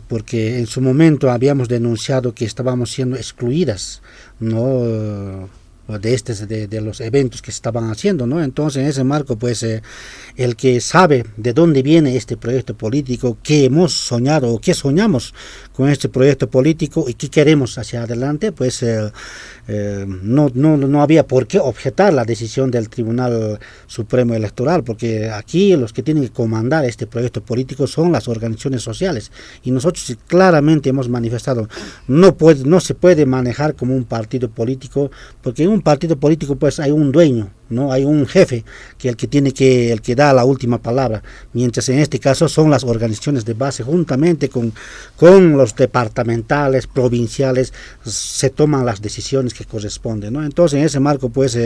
porque en su momento habíamos denunciado que estábamos siendo excluidas, ¿no?, de los eventos que se estaban haciendo, ¿no? Entonces, en ese marco, pues, el que sabe de dónde viene este proyecto político, qué hemos soñado o qué soñamos con este proyecto político y qué queremos hacia adelante, pues no había por qué objetar la decisión del Tribunal Supremo Electoral, porque aquí los que tienen que comandar este proyecto político son las organizaciones sociales, y nosotros claramente hemos manifestado, no se puede manejar como un partido político, porque en un partido político pues hay un dueño, ¿no? Hay un jefe el que da la última palabra, mientras en este caso son las organizaciones de base, juntamente con los departamentales, provinciales, se toman las decisiones que corresponden, ¿no? Entonces, en ese marco, pues,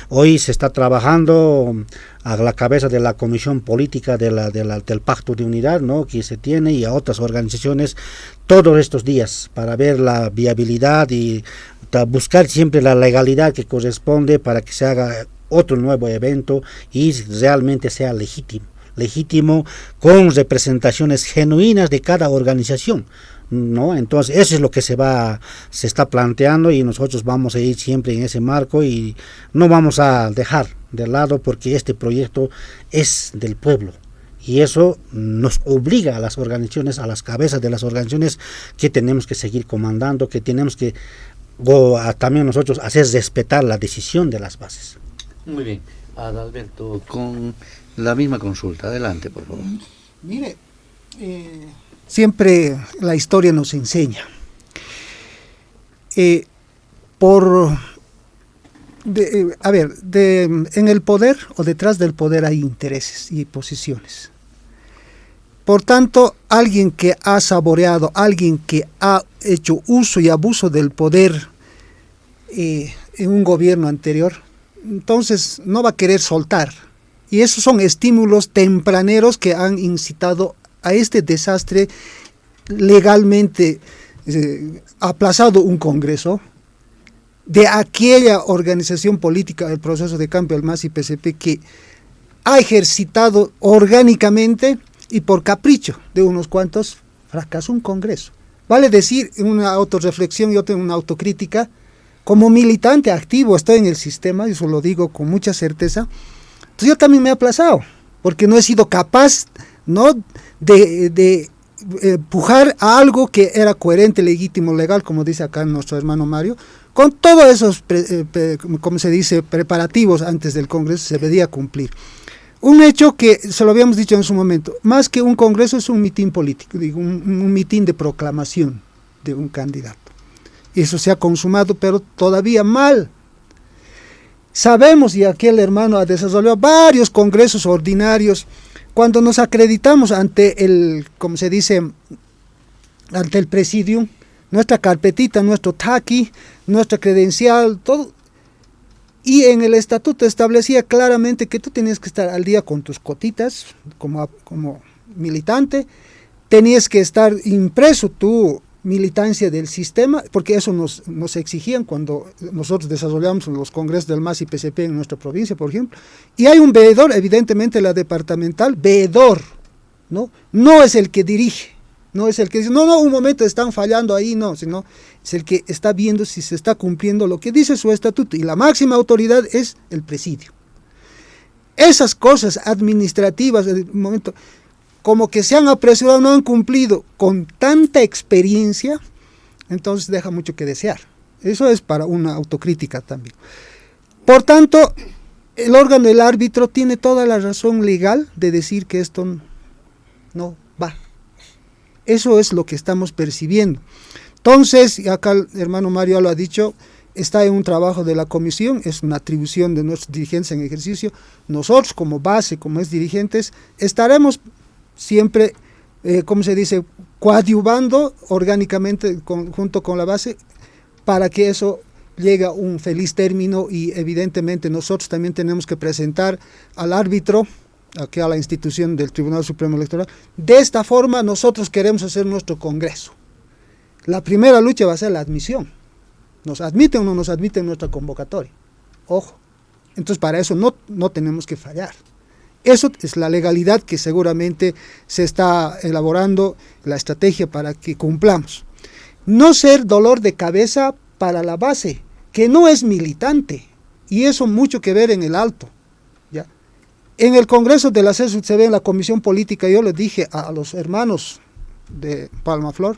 hoy se está trabajando a la cabeza de la comisión política del Pacto de Unidad, ¿no?, que se tiene, y a otras organizaciones todos estos días para ver la viabilidad y buscar siempre la legalidad que corresponde para que se haga otro nuevo evento y realmente sea legítimo con representaciones genuinas de cada organización, ¿no? Entonces eso es lo que se está planteando, y nosotros vamos a ir siempre en ese marco y no vamos a dejar de lado, porque este proyecto es del pueblo. Y eso nos obliga a las organizaciones, a las cabezas de las organizaciones, que tenemos que seguir comandando, que tenemos que también nosotros hacer respetar la decisión de las bases. Muy bien, Adalberto, con la misma consulta, adelante por favor. Mire, siempre la historia nos enseña. En el poder o detrás del poder hay intereses y posiciones. Por tanto, alguien que ha saboreado, alguien que ha hecho uso y abuso del poder en un gobierno anterior, entonces no va a querer soltar. Y esos son estímulos tempraneros que han incitado a este desastre legalmente aplazado un Congreso de aquella organización política del proceso de cambio al MAS y PCP que ha ejercitado orgánicamente y por capricho de unos cuantos fracasó un Congreso. Vale decir, una autorreflexión y otra una autocrítica, como militante activo estoy en el sistema, eso lo digo con mucha certeza. Entonces yo también me he aplazado, porque no he sido capaz, ¿no?, de empujar a algo que era coherente, legítimo, legal, como dice acá nuestro hermano Mario, con todos esos, como se dice, preparativos antes del Congreso se debía cumplir. Un hecho que, se lo habíamos dicho en su momento, más que un Congreso es un mitin político, digo, un mitin de proclamación de un candidato. Eso se ha consumado, pero todavía mal. Sabemos, y aquel hermano ha desarrollado varios congresos ordinarios, cuando nos acreditamos ante el, como se dice, ante el presidium, nuestra carpetita, nuestro taqui, nuestra credencial, todo. Y en el estatuto establecía claramente que tú tenías que estar al día con tus cotitas como militante, tenías que estar impreso tu militancia del sistema, porque eso nos exigían cuando nosotros desarrollamos los congresos del MAS y PCP en nuestra provincia, por ejemplo. Y hay un veedor, evidentemente la departamental, veedor, ¿no? No es el que dirige, no es el que dice, no, un momento están fallando ahí, no, sino es el que está viendo si se está cumpliendo lo que dice su estatuto, y la máxima autoridad es el presidio. Esas cosas administrativas, en el momento, como que se han apresurado, no han cumplido con tanta experiencia, entonces deja mucho que desear. Eso es para una autocrítica también. Por tanto, el órgano del árbitro tiene toda la razón legal de decir que esto no va. Eso es lo que estamos percibiendo. Entonces, y acá el hermano Mario lo ha dicho, está en un trabajo de la comisión, es una atribución de nuestros dirigentes en ejercicio. Nosotros como base, como es dirigentes, estaremos siempre, como se dice, coadyuvando orgánicamente junto con la base para que eso llegue a un feliz término, y evidentemente nosotros también tenemos que presentar al árbitro, aquí a la institución del Tribunal Supremo Electoral. De esta forma nosotros queremos hacer nuestro congreso. La primera lucha va a ser la admisión. ¿Nos admiten o no nos admiten nuestra convocatoria? Ojo. Entonces para eso no tenemos que fallar. Eso es la legalidad que seguramente se está elaborando, la estrategia para que cumplamos. No ser dolor de cabeza para la base, que no es militante, y eso mucho que ver en el alto. ¿Ya? En el Congreso de la CSUCB, en la Comisión Política, yo les dije a los hermanos de Palmaflor,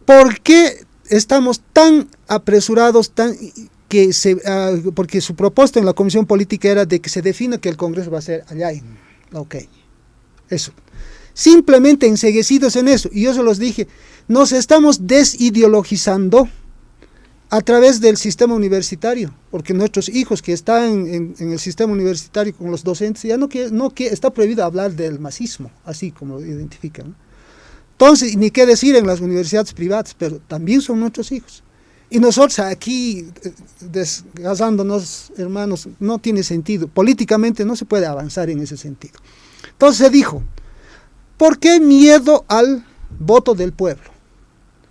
¿por qué estamos tan apresurados, porque su propuesta en la Comisión Política era de que se defina que el Congreso va a ser allá en eso. Simplemente enceguecidos en eso. Y yo se los dije, nos estamos desideologizando a través del sistema universitario, porque nuestros hijos que están en el sistema universitario con los docentes, ya está prohibido hablar del masismo, así como lo identifican, ¿no? Entonces, ni qué decir en las universidades privadas, pero también son nuestros hijos. Y nosotros aquí, desgastándonos, hermanos, no tiene sentido. Políticamente no se puede avanzar en ese sentido. Entonces se dijo, ¿por qué miedo al voto del pueblo?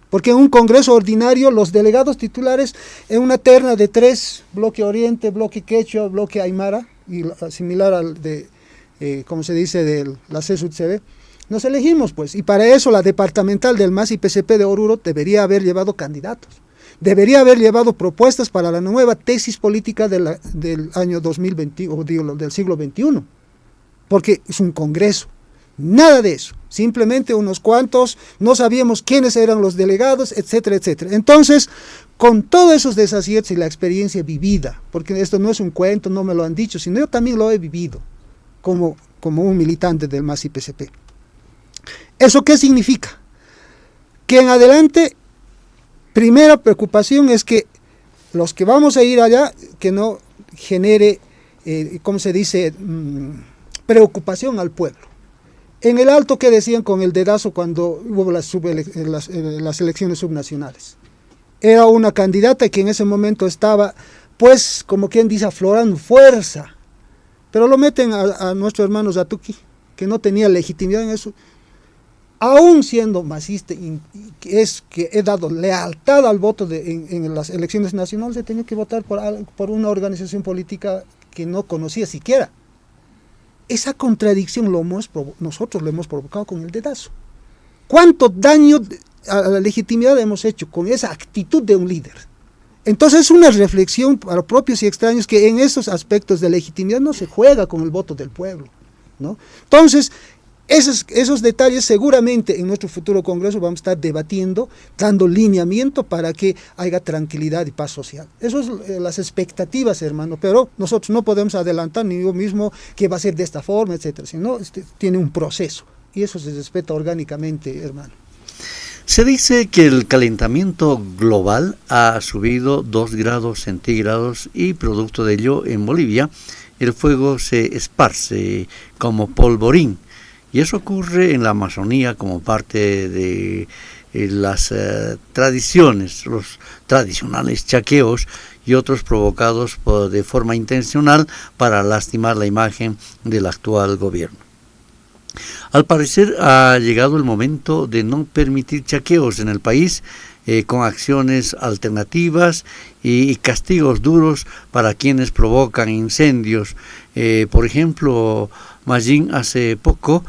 Porque en un congreso ordinario, los delegados titulares, en una terna de 3, bloque Oriente, bloque Quechua, bloque Aymara, y similar al de, como se dice, de la CSUCB, nos elegimos, pues. Y para eso la departamental del MAS y PCP de Oruro debería haber llevado candidatos. Debería haber llevado propuestas para la nueva tesis política del año 2020, o digo, del siglo XXI, porque es un congreso, nada de eso, simplemente unos cuantos, no sabíamos quiénes eran los delegados, etcétera, etcétera. Entonces, con todos esos desaciertos y la experiencia vivida, porque esto no es un cuento, no me lo han dicho, sino yo también lo he vivido, como como un militante del MAS-IPCP. ¿Eso qué significa? Que en adelante, primera preocupación es que los que vamos a ir allá, que no genere, ¿cómo se dice?, preocupación al pueblo. En el Alto, ¿qué decían con el dedazo cuando hubo las elecciones subnacionales? Era una candidata que en ese momento estaba, pues, como quien dice, aflorando fuerza. Pero lo meten a nuestro hermano Zatuki, que no tenía legitimidad en eso. Aún siendo masista, que he dado lealtad al voto en las elecciones nacionales, he tenido que votar por una organización política que no conocía siquiera. Esa contradicción nosotros lo hemos provocado con el dedazo. ¿Cuánto daño a la legitimidad hemos hecho con esa actitud de un líder? Entonces es una reflexión para propios y extraños que en esos aspectos de legitimidad no se juega con el voto del pueblo, ¿no? Entonces, esos detalles seguramente en nuestro futuro Congreso vamos a estar debatiendo, dando lineamiento para que haya tranquilidad y paz social. Eso es las expectativas, hermano, pero nosotros no podemos adelantar ni yo mismo que va a ser de esta forma, etcétera, sino tiene un proceso y eso se respeta orgánicamente, hermano. Se dice que el calentamiento global ha subido 2 grados centígrados y producto de ello en Bolivia el fuego se esparce como polvorín. Y eso ocurre en la Amazonía como parte de las tradiciones, los tradicionales chaqueos y otros provocados de forma intencional para lastimar la imagen del actual gobierno. Al parecer ha llegado el momento de no permitir chaqueos en el país con acciones alternativas y castigos duros para quienes provocan incendios. Por ejemplo, Magín, hace poco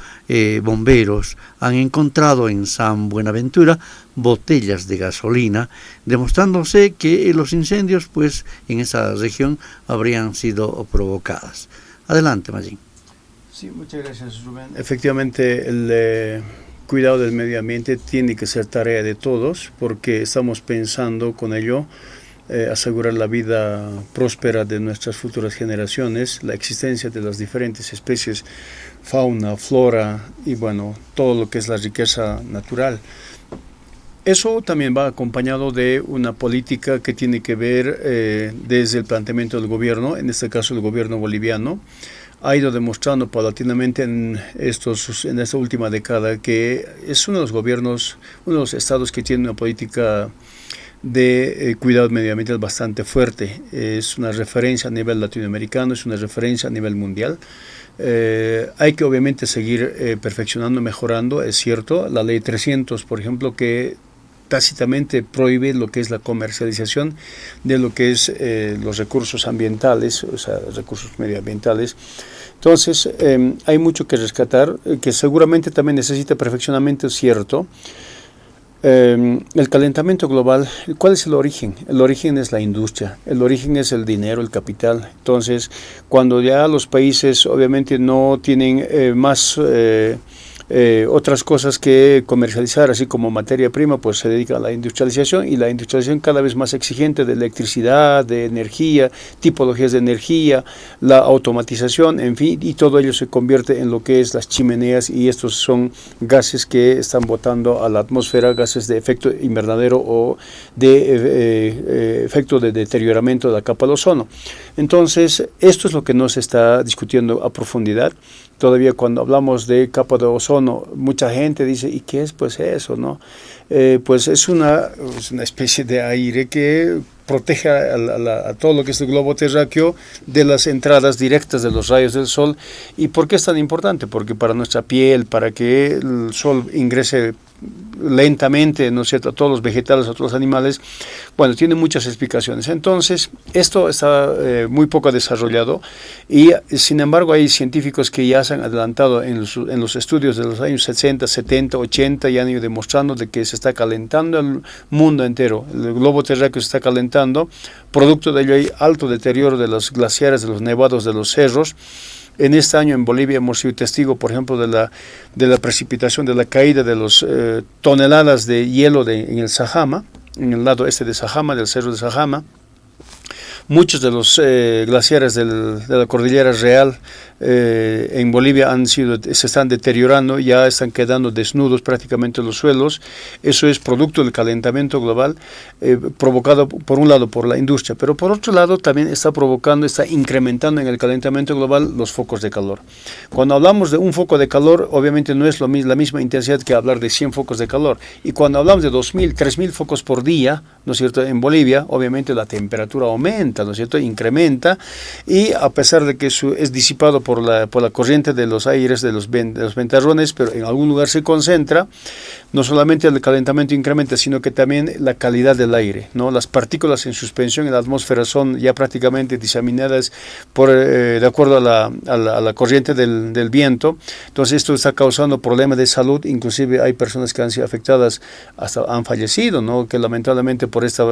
bomberos han encontrado en San Buenaventura botellas de gasolina, demostrándose que los incendios pues en esa región habrían sido provocadas. Adelante, Magín. Sí, muchas gracias, Rubén. Efectivamente, el cuidado del medio ambiente tiene que ser tarea de todos porque estamos pensando con ello asegurar la vida próspera de nuestras futuras generaciones, la existencia de las diferentes especies, fauna, flora y bueno, todo lo que es la riqueza natural. Eso también va acompañado de una política que tiene que ver desde el planteamiento del gobierno, en este caso el gobierno boliviano, ha ido demostrando paulatinamente en esta última década que es uno de los gobiernos, uno de los estados que tiene una política de cuidado medioambiental bastante fuerte. Es una referencia a nivel latinoamericano, es una referencia a nivel mundial. Hay que obviamente seguir perfeccionando, mejorando, es cierto. La ley 300, por ejemplo, que tácitamente prohíbe lo que es la comercialización de lo que es los recursos ambientales, o sea, recursos medioambientales. Entonces, hay mucho que rescatar, que seguramente también necesita perfeccionamiento, es cierto. El calentamiento global, ¿cuál es el origen? El origen es la industria, el origen es el dinero, el capital. Entonces, cuando ya los países obviamente no tienen más otras cosas que comercializar, así como materia prima, pues se dedica a la industrialización, y la industrialización cada vez más exigente de electricidad, de energía, tipologías de energía, la automatización, en fin, y todo ello se convierte en lo que es las chimeneas, y estos son gases que están botando a la atmósfera, gases de efecto invernadero o de efecto de deterioramiento de la capa de ozono. Entonces, esto es lo que no se está discutiendo a profundidad. Todavía cuando hablamos de capa de ozono, mucha gente dice, ¿y qué es pues eso, no? Pues es una especie de aire que protege a todo lo que es el globo terráqueo de las entradas directas de los rayos del sol. ¿Y por qué es tan importante? Porque para nuestra piel, para que el sol ingrese lentamente, ¿no es cierto?, a todos los vegetales, a todos los animales, bueno, tiene muchas explicaciones. Entonces, esto está muy poco desarrollado, y sin embargo hay científicos que ya se han adelantado en los estudios de los años 60, 70, 80, y han ido demostrando de que se está calentando el mundo entero, el globo terráqueo se está calentando, producto de ello hay alto deterioro de los glaciares, de los nevados, de los cerros. En este año en Bolivia hemos sido testigo, por ejemplo, de la precipitación, de la caída de las toneladas de hielo en el Sajama, en el lado este de Sajama, del cerro de Sajama. Muchos de los glaciares de la cordillera real en Bolivia se están deteriorando, ya están quedando desnudos prácticamente los suelos. Eso es producto del calentamiento global, provocado por un lado por la industria, pero por otro lado también está incrementando en el calentamiento global los focos de calor. Cuando hablamos de un foco de calor, obviamente no es la misma intensidad que hablar de 100 focos de calor. Y cuando hablamos de 2.000, 3.000 focos por día, ¿no es cierto?, en Bolivia, obviamente la temperatura aumenta, ¿no es cierto?, incrementa, y a pesar de que es disipado por la corriente de los aires, de los ventarrones, pero en algún lugar se concentra, no solamente el calentamiento incrementa, sino que también la calidad del aire, ¿no? Las partículas en suspensión en la atmósfera son ya prácticamente diseminadas de acuerdo a la corriente del viento. Entonces esto está causando problemas de salud, inclusive hay personas que han sido afectadas, hasta han fallecido, ¿no?, que lamentablemente por este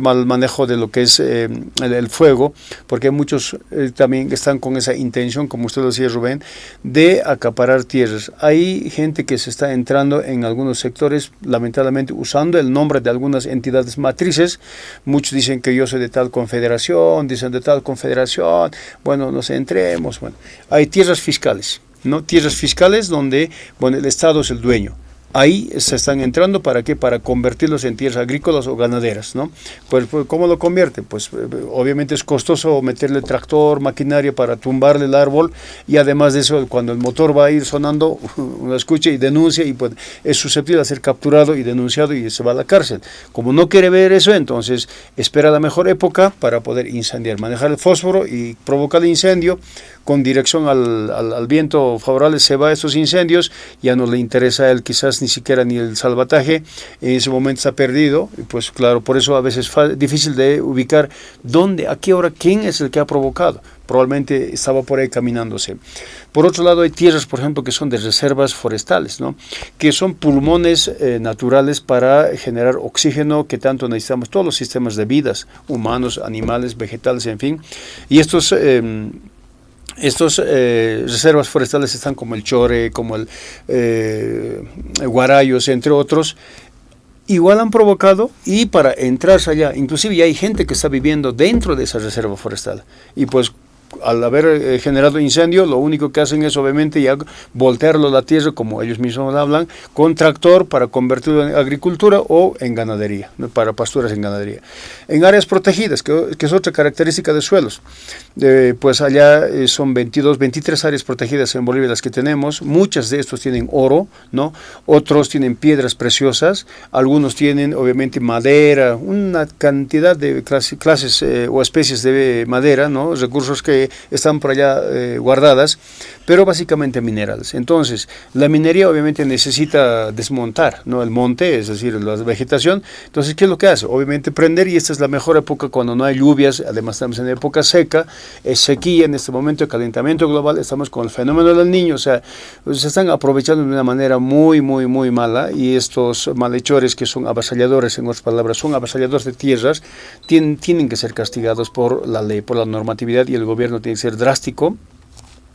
mal manejo de lo que es el fuego, porque muchos también están con esa intención, como usted lo decía, Rubén, de acaparar tierras. Hay gente que se está entrando en algunos sectores, lamentablemente usando el nombre de algunas entidades matrices. Muchos dicen que yo soy de tal confederación, bueno, nos entremos. Bueno, hay tierras fiscales, ¿no? Tierras fiscales donde, bueno, el Estado es el dueño. Ahí se están entrando, ¿para qué? Para convertirlos en tierras agrícolas o ganaderas, ¿no? Pues ¿cómo lo convierte? Pues obviamente es costoso meterle tractor, maquinaria para tumbarle el árbol, y además de eso, cuando el motor va a ir sonando, uno escucha y denuncia, y pues es susceptible de ser capturado y denunciado y se va a la cárcel. Como no quiere ver eso, entonces espera la mejor época para poder incendiar, manejar el fósforo y provocar el incendio con dirección al viento favorable. Se va a estos incendios, ya no le interesa a él quizás ni siquiera ni el salvataje, en ese momento está perdido, y pues claro, por eso a veces es difícil de ubicar dónde, a qué hora, quién es el que ha provocado. Probablemente estaba por ahí caminándose. Por otro lado, hay tierras, por ejemplo, que son de reservas forestales, ¿no?, que son pulmones naturales para generar oxígeno que tanto necesitamos todos los sistemas de vidas, humanos, animales, vegetales, en fin. Y estos reservas forestales están como el Chore, como el Guarayos, entre otros. Igual han provocado, y para entrar allá, inclusive ya hay gente que está viviendo dentro de esa reserva forestal, y pues al haber generado incendio, lo único que hacen es obviamente ya voltearlo a la tierra, como ellos mismos hablan, con tractor para convertirlo en agricultura o en ganadería, ¿no?, para pasturas en ganadería. En áreas protegidas, que es otra característica de suelos, pues allá son 23 áreas protegidas en Bolivia las que tenemos. Muchas de estos tienen oro, ¿no?, otros tienen piedras preciosas, algunos tienen obviamente madera, una cantidad de clases o especies de madera, ¿no?, recursos que están por allá guardadas, pero básicamente minerales. Entonces, la minería obviamente necesita desmontar, ¿no?, el monte, es decir, la vegetación. Entonces, ¿qué es lo que hace? Obviamente prender, y esta es la mejor época cuando no hay lluvias. Además estamos en época seca, es sequía en este momento, de calentamiento global, estamos con el fenómeno del Niño, o sea, se están aprovechando de una manera muy mala, y estos malhechores, que son avasalladores, en otras palabras, son avasalladores de tierras, tienen que ser castigados por la ley, por la normatividad, y el gobierno tiene que ser drástico.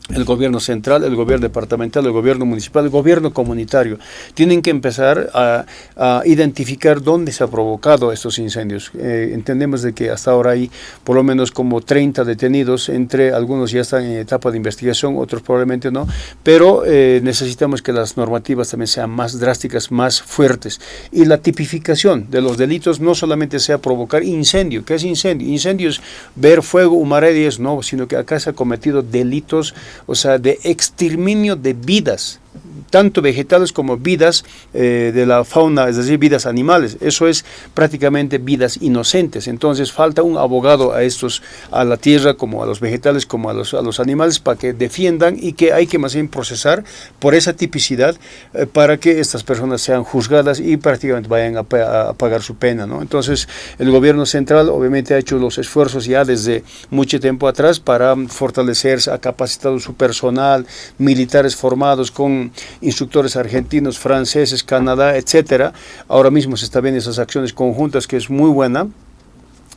El gobierno central, el gobierno departamental, el gobierno municipal, el gobierno comunitario tienen que empezar a identificar dónde se ha provocado estos incendios. Entendemos de que hasta ahora hay por lo menos como 30 detenidos, entre algunos ya están en etapa de investigación, otros probablemente no, pero necesitamos que las normativas también sean más drásticas, más fuertes, y la tipificación de los delitos no solamente sea provocar incendio. ¿Qué es incendio? Incendio es ver fuego, humaredias, no, sino que acá se ha cometido delitos, o sea, de exterminio de vidas, tanto vegetales como vidas de la fauna, es decir, vidas animales. Eso es prácticamente vidas inocentes. Entonces falta un abogado a la tierra, como a los vegetales, como a los animales, para que defiendan, y que hay que más bien procesar por esa tipicidad para que estas personas sean juzgadas y prácticamente vayan a pagar su pena, ¿no? Entonces el gobierno central obviamente ha hecho los esfuerzos ya desde mucho tiempo atrás para fortalecerse, ha capacitado su personal, militares formados con instructores argentinos, franceses, Canadá, etcétera. Ahora mismo se están viendo esas acciones conjuntas, que es muy buena.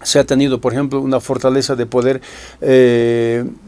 Se ha tenido, por ejemplo, una fortaleza de poder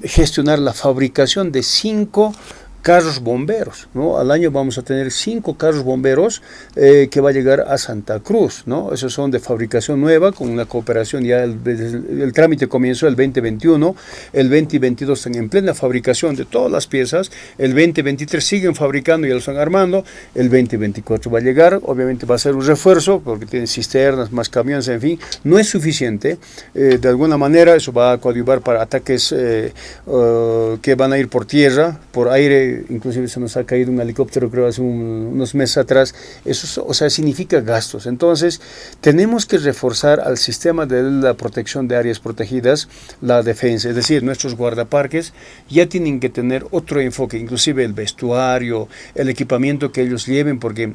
gestionar la fabricación de 5 carros bomberos, ¿no? Al año vamos a tener 5 carros bomberos que va a llegar a Santa Cruz, ¿no? Esos son de fabricación nueva, con una cooperación, ya el trámite comenzó el 2021, el 2022 están en plena fabricación de todas las piezas, el 2023 siguen fabricando y ya lo están armando, el 2024 va a llegar, obviamente va a ser un refuerzo, porque tienen cisternas, más camiones, en fin, no es suficiente, de alguna manera eso va a coadyuvar para ataques que van a ir por tierra, por aire. Inclusive se nos ha caído un helicóptero, creo, hace unos meses atrás. Eso, o sea, significa gastos. Entonces, tenemos que reforzar al sistema de la protección de áreas protegidas, la defensa. Es decir, nuestros guardaparques ya tienen que tener otro enfoque, inclusive el vestuario, el equipamiento que ellos lleven, porque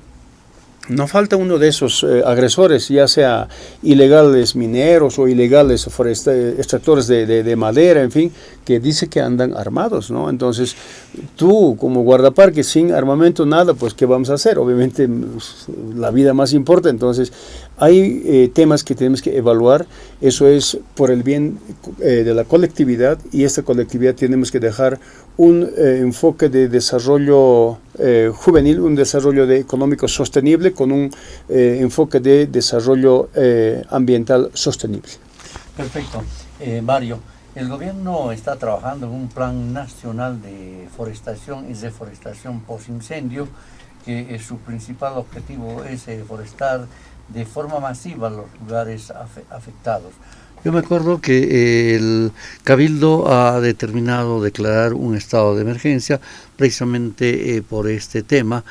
no falta uno de esos agresores, ya sea ilegales mineros o ilegales extractores de madera, en fin, que dice que andan armados, ¿no? Entonces, tú como guardaparque sin armamento, nada, pues ¿qué vamos a hacer? Obviamente la vida más importa. Entonces, hay temas que tenemos que evaluar, eso es por el bien de la colectividad, y esta colectividad tenemos que dejar un enfoque de desarrollo juvenil, un desarrollo económico sostenible con un enfoque de desarrollo ambiental sostenible. Perfecto. Mario, el gobierno está trabajando en un plan nacional de forestación y reforestación post-incendio, que su principal objetivo es forestar de forma masiva los lugares afectados. Yo me acuerdo que el Cabildo ha determinado declarar un estado de emergencia precisamente por este tema,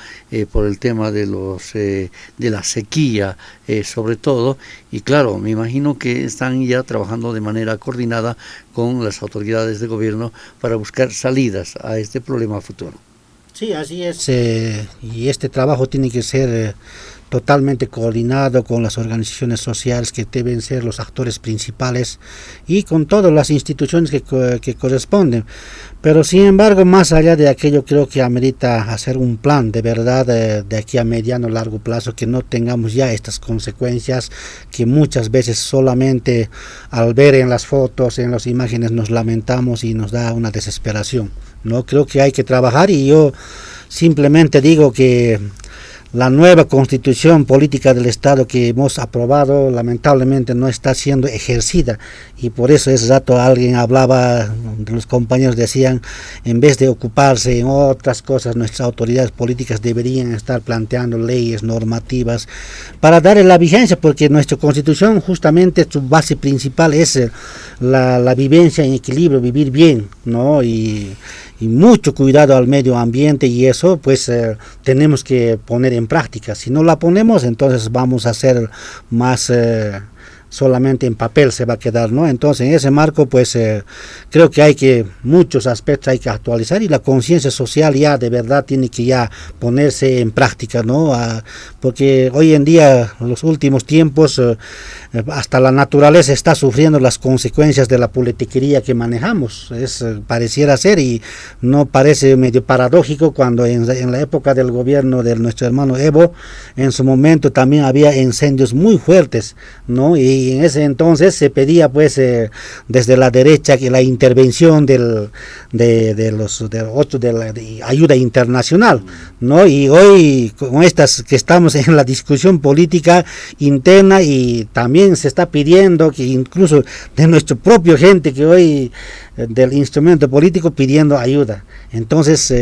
por el tema de la sequía sobre todo, y claro, me imagino que están ya trabajando de manera coordinada con las autoridades de gobierno para buscar salidas a este problema futuro. Sí, así es, y este trabajo tiene que ser totalmente coordinado con las organizaciones sociales, que deben ser los actores principales, y con todas las instituciones que corresponden. Pero sin embargo, más allá de aquello, creo que amerita hacer un plan de verdad de aquí a mediano largo plazo, que no tengamos ya estas consecuencias que muchas veces solamente al ver en las fotos, en las imágenes, nos lamentamos y nos da una desesperación, ¿no? Creo que hay que trabajar, y yo simplemente digo que la nueva constitución política del Estado que hemos aprobado lamentablemente no está siendo ejercida, y por eso ese rato alguien hablaba, los compañeros decían, en vez de ocuparse en otras cosas, nuestras autoridades políticas deberían estar planteando leyes normativas para darle la vigencia, porque nuestra constitución justamente su base principal es la vivencia en equilibrio, vivir bien, ¿no? Y mucho cuidado al medio ambiente, y eso pues tenemos que poner en práctica. Si no la ponemos, entonces vamos a ser más solamente en papel se va a quedar, ¿no? Entonces, en ese marco, pues creo que muchos aspectos hay que actualizar, y la conciencia social ya de verdad tiene que ya ponerse en práctica, ¿no? Porque hoy en día, en los últimos tiempos, hasta la naturaleza está sufriendo las consecuencias de la politiquería que manejamos. Pareciera ser, y no parece medio paradójico cuando en la época del gobierno de nuestro hermano Evo, en su momento también había incendios muy fuertes, ¿no? Y en ese entonces se pedía pues desde la derecha que la intervención de ayuda internacional, ¿no? Y hoy con estas que estamos en la discusión política interna, y también se está pidiendo que incluso de nuestro propio gente que hoy del instrumento político pidiendo ayuda. Entonces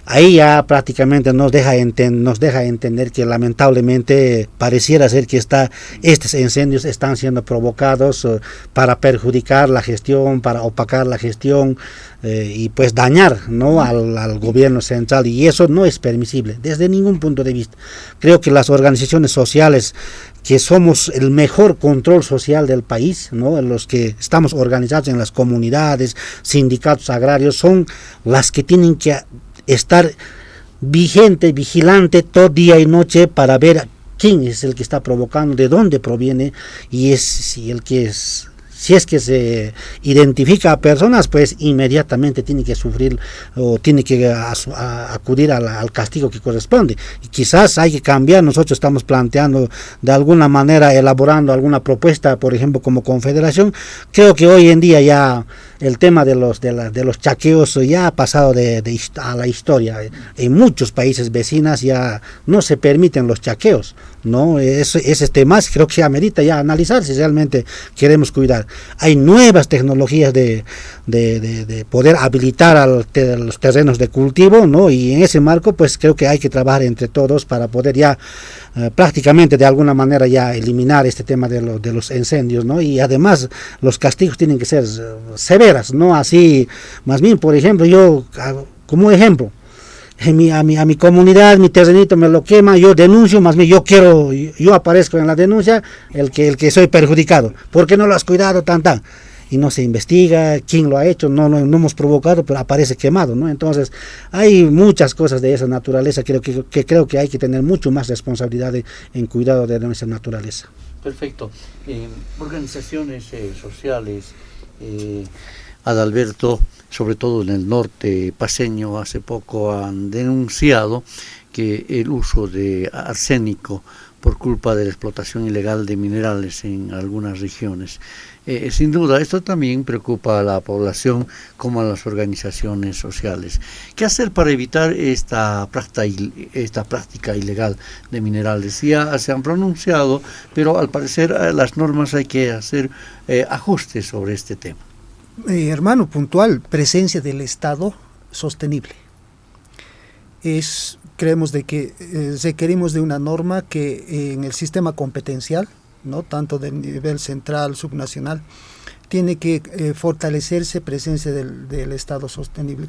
ahí ya prácticamente nos deja entender que lamentablemente pareciera ser que estos incendios están siendo provocados para perjudicar la gestión, para opacar la gestión, y pues dañar, ¿no? al gobierno central, y eso no es permisible desde ningún punto de vista. Creo que las organizaciones sociales, que somos el mejor control social del país, ¿no? Los que estamos organizados en las comunidades, sindicatos agrarios, son las que tienen que estar vigilante todo día y noche para ver quién es el que está provocando, de dónde proviene, y si es que se identifica a personas, pues inmediatamente tiene que sufrir o tiene que acudir al castigo que corresponde. Y quizás hay que cambiar. Nosotros estamos planteando de alguna manera, elaborando alguna propuesta, por ejemplo como confederación. Creo que hoy en día ya el tema de los chaqueos ya ha pasado a la historia. En muchos países vecinos ya no se permiten los chaqueos, ¿no? Ese tema creo que se amerita ya analizar si realmente queremos cuidar. Hay nuevas tecnologías de poder habilitar los terrenos de cultivo, ¿no? Y en ese marco pues creo que hay que trabajar entre todos para poder ya prácticamente de alguna manera ya eliminar este tema de los incendios, ¿no? Y además los castigos tienen que ser severas, no así, más bien, por ejemplo, yo como ejemplo, a mi comunidad, mi terrenito me lo quema, yo denuncio, más bien yo aparezco en la denuncia, el que soy perjudicado, ¿por qué no lo has cuidado tan? Y no se investiga quién lo ha hecho, no hemos provocado, pero aparece quemado, ¿no? Entonces hay muchas cosas de esa naturaleza, creo que hay que tener mucho más responsabilidad en cuidado de nuestra naturaleza. Perfecto. Organizaciones sociales, Adalberto, sobre todo en el norte paceño, hace poco han denunciado que el uso de arsénico por culpa de la explotación ilegal de minerales en algunas regiones. Sin duda, esto también preocupa a la población como a las organizaciones sociales. ¿Qué hacer para evitar esta práctica ilegal de minerales? Ya se han pronunciado, pero al parecer las normas hay que hacer ajustes sobre este tema. Hermano, puntual, presencia del Estado sostenible. Creemos de que requerimos de una norma que en el sistema competencial, ¿no? Tanto del nivel central, subnacional, tiene que fortalecerse presencia del Estado sostenible.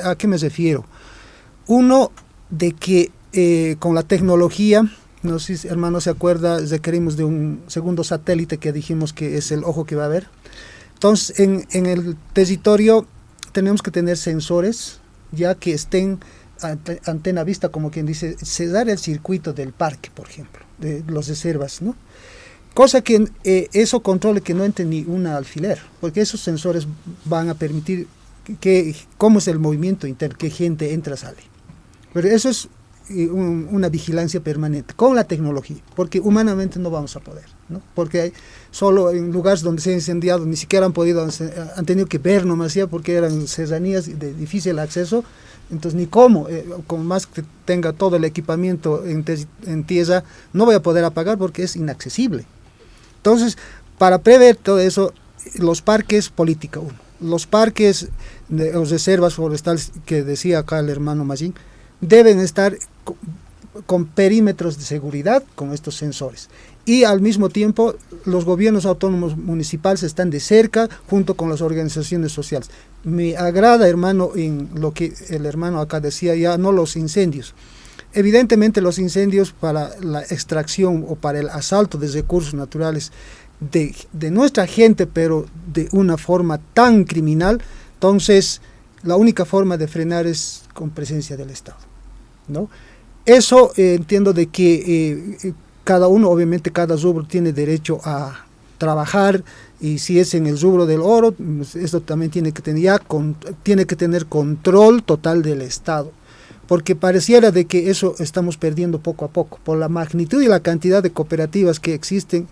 ¿A qué me refiero? Uno, de que con la tecnología, no sé si hermano se acuerda, requerimos de un segundo satélite que dijimos que es el ojo que va a ver. Entonces, en el territorio tenemos que tener sensores, ya que estén antena vista, como quien dice, cerrar el circuito del parque, por ejemplo, de los reservas, ¿no? Cosa que eso controle que no entre ni una alfiler, porque esos sensores van a permitir cómo es el movimiento interno, qué gente entra, sale. Pero eso es una vigilancia permanente con la tecnología, porque humanamente no vamos a poder, ¿no? Porque solo en lugares donde se ha incendiado ni siquiera han tenido que ver nomás ya, porque eran serranías de difícil acceso. Entonces ni cómo, con más que tenga todo el equipamiento en tierra, no voy a poder apagar porque es inaccesible. Entonces, para prever todo eso, los parques, política uno. Los parques de reservas forestales que decía acá el hermano Magín, deben estar con perímetros de seguridad con estos sensores. Y al mismo tiempo los gobiernos autónomos municipales están de cerca junto con las organizaciones sociales. Me agrada, hermano, en lo que el hermano acá decía, ya no los incendios. Evidentemente los incendios para la extracción o para el asalto de recursos naturales de nuestra gente, pero de una forma tan criminal, entonces la única forma de frenar es con presencia del Estado, ¿no? Eso entiendo de que cada uno, obviamente cada rubro tiene derecho a trabajar, y si es en el rubro del oro, esto también tiene que tener control total del Estado, porque pareciera de que eso estamos perdiendo poco a poco, por la magnitud y la cantidad de cooperativas que existen,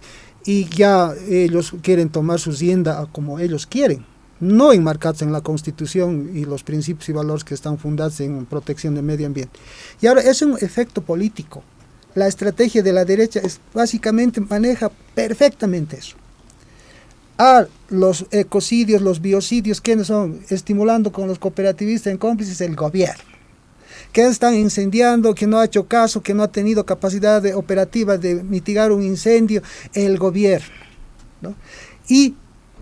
y ya ellos quieren tomar su rienda como ellos quieren, no enmarcados en la Constitución y los principios y valores que están fundados en protección del medio ambiente. Y ahora es un efecto político. La estrategia de la derecha básicamente maneja perfectamente eso. Los ecocidios, los biocidios, ¿quiénes son? Estimulando con los cooperativistas en cómplices el gobierno. ¿Quiénes están incendiando? ¿Quién no ha hecho caso? ¿Quién no ha tenido capacidad operativa de mitigar un incendio? El gobierno, ¿no? Y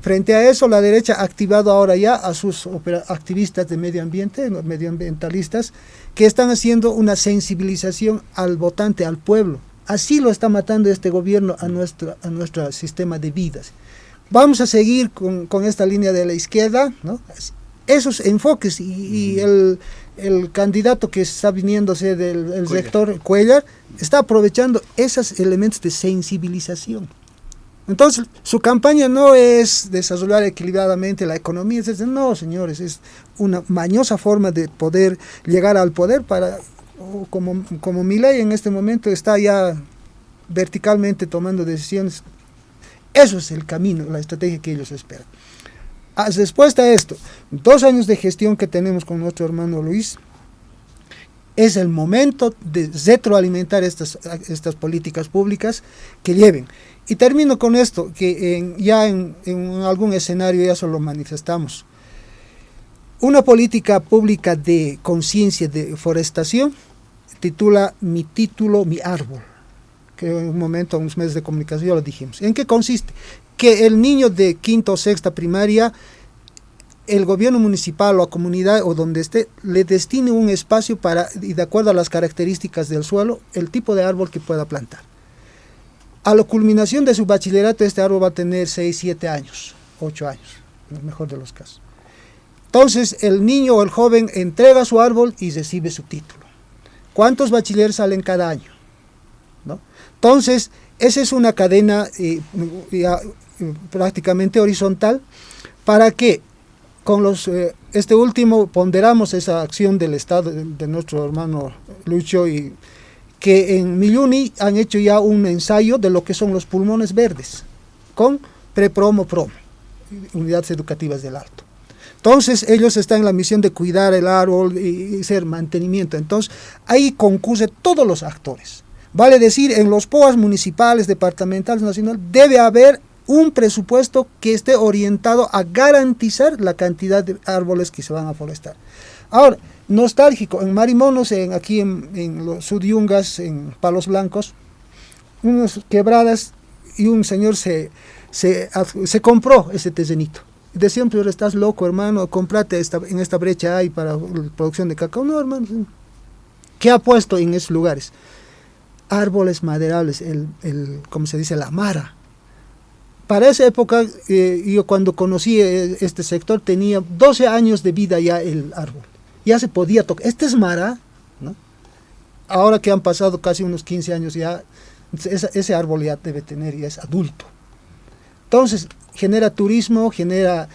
frente a eso, la derecha ha activado ahora ya a sus activistas de medio ambiente, los medioambientalistas, que están haciendo una sensibilización al votante, al pueblo. Así lo está matando este gobierno a nuestro sistema de vidas. Vamos a seguir con esta línea de la izquierda, ¿no? Esos enfoques y el candidato que está viniéndose del sector Cuellar está aprovechando esos elementos de sensibilización. Entonces, su campaña no es desarrollar equilibradamente la economía, no, señores, es una mañosa forma de poder llegar al poder como Milei en este momento está ya verticalmente tomando decisiones. Eso es el camino, la estrategia que ellos esperan. Respuesta a esto, 2 años de gestión que tenemos con nuestro hermano Luis, es el momento de retroalimentar estas políticas públicas que lleven. Y termino con esto, que en algún escenario ya se lo manifestamos. Una política pública de conciencia de forestación titula Mi título, mi árbol, que en un momento, en unos medios de comunicación ya lo dijimos. ¿En qué consiste? Que el niño de quinta o sexta primaria, el gobierno municipal o la comunidad o donde esté, le destine un espacio y de acuerdo a las características del suelo, el tipo de árbol que pueda plantar. A la culminación de su bachillerato, este árbol va a tener 6, 7 años, 8 años, en el mejor de los casos. Entonces, el niño o el joven entrega su árbol y recibe su título. ¿Cuántos bachilleres salen cada año? ¿No? Entonces, esa es una cadena prácticamente horizontal para que con este último ponderamos esa acción del Estado de nuestro hermano Lucho, y que en Milluni han hecho ya un ensayo de lo que son los pulmones verdes con prepromo, promo, unidades educativas del Alto. Entonces ellos están en la misión de cuidar el árbol y hacer mantenimiento. Entonces ahí concurren todos los actores. Vale decir, en los POAs municipales, departamentales, nacionales, debe haber un presupuesto que esté orientado a garantizar la cantidad de árboles que se van a forestar. Ahora, nostálgico, en Marimonos, aquí en los Sudyungas, en Palos Blancos, unas quebradas, y un señor se compró ese terrenito. Decían, pero estás loco, hermano, cómprate en esta brecha hay para la producción de cacao. No, hermano, ¿qué ha puesto en esos lugares? Árboles maderables, como se dice, la mara. Para esa época, yo cuando conocí este sector, tenía 12 años de vida ya el árbol. Ya se podía tocar. Este es mara, ¿no? Ahora que han pasado casi unos 15 años ya, ese árbol ya debe tener, ya es adulto. Entonces, genera turismo, genera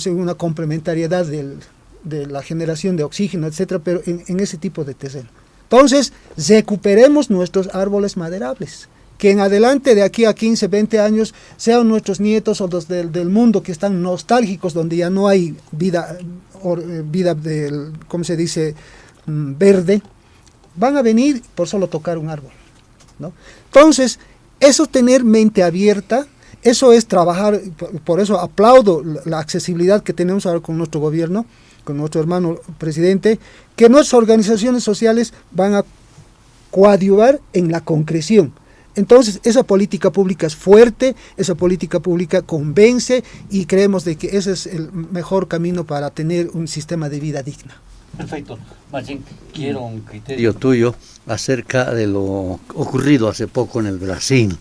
una complementariedad de la generación de oxígeno, etcétera, pero en ese tipo de terreno. Entonces, recuperemos nuestros árboles maderables, que en adelante, de aquí a 15, 20 años, sean nuestros nietos o los del mundo que están nostálgicos, donde ya no hay vida del, ¿cómo se dice?, verde, van a venir por solo tocar un árbol, ¿no? Entonces, eso tener mente abierta, eso es trabajar, por eso aplaudo la accesibilidad que tenemos ahora con nuestro gobierno, con nuestro hermano presidente, que nuestras organizaciones sociales van a coadyuvar en la concreción. Entonces, esa política pública es fuerte, esa política pública convence y creemos de que ese es el mejor camino para tener un sistema de vida digna. Perfecto. Martín, quiero un criterio tuyo acerca de lo ocurrido hace poco en el Brasil.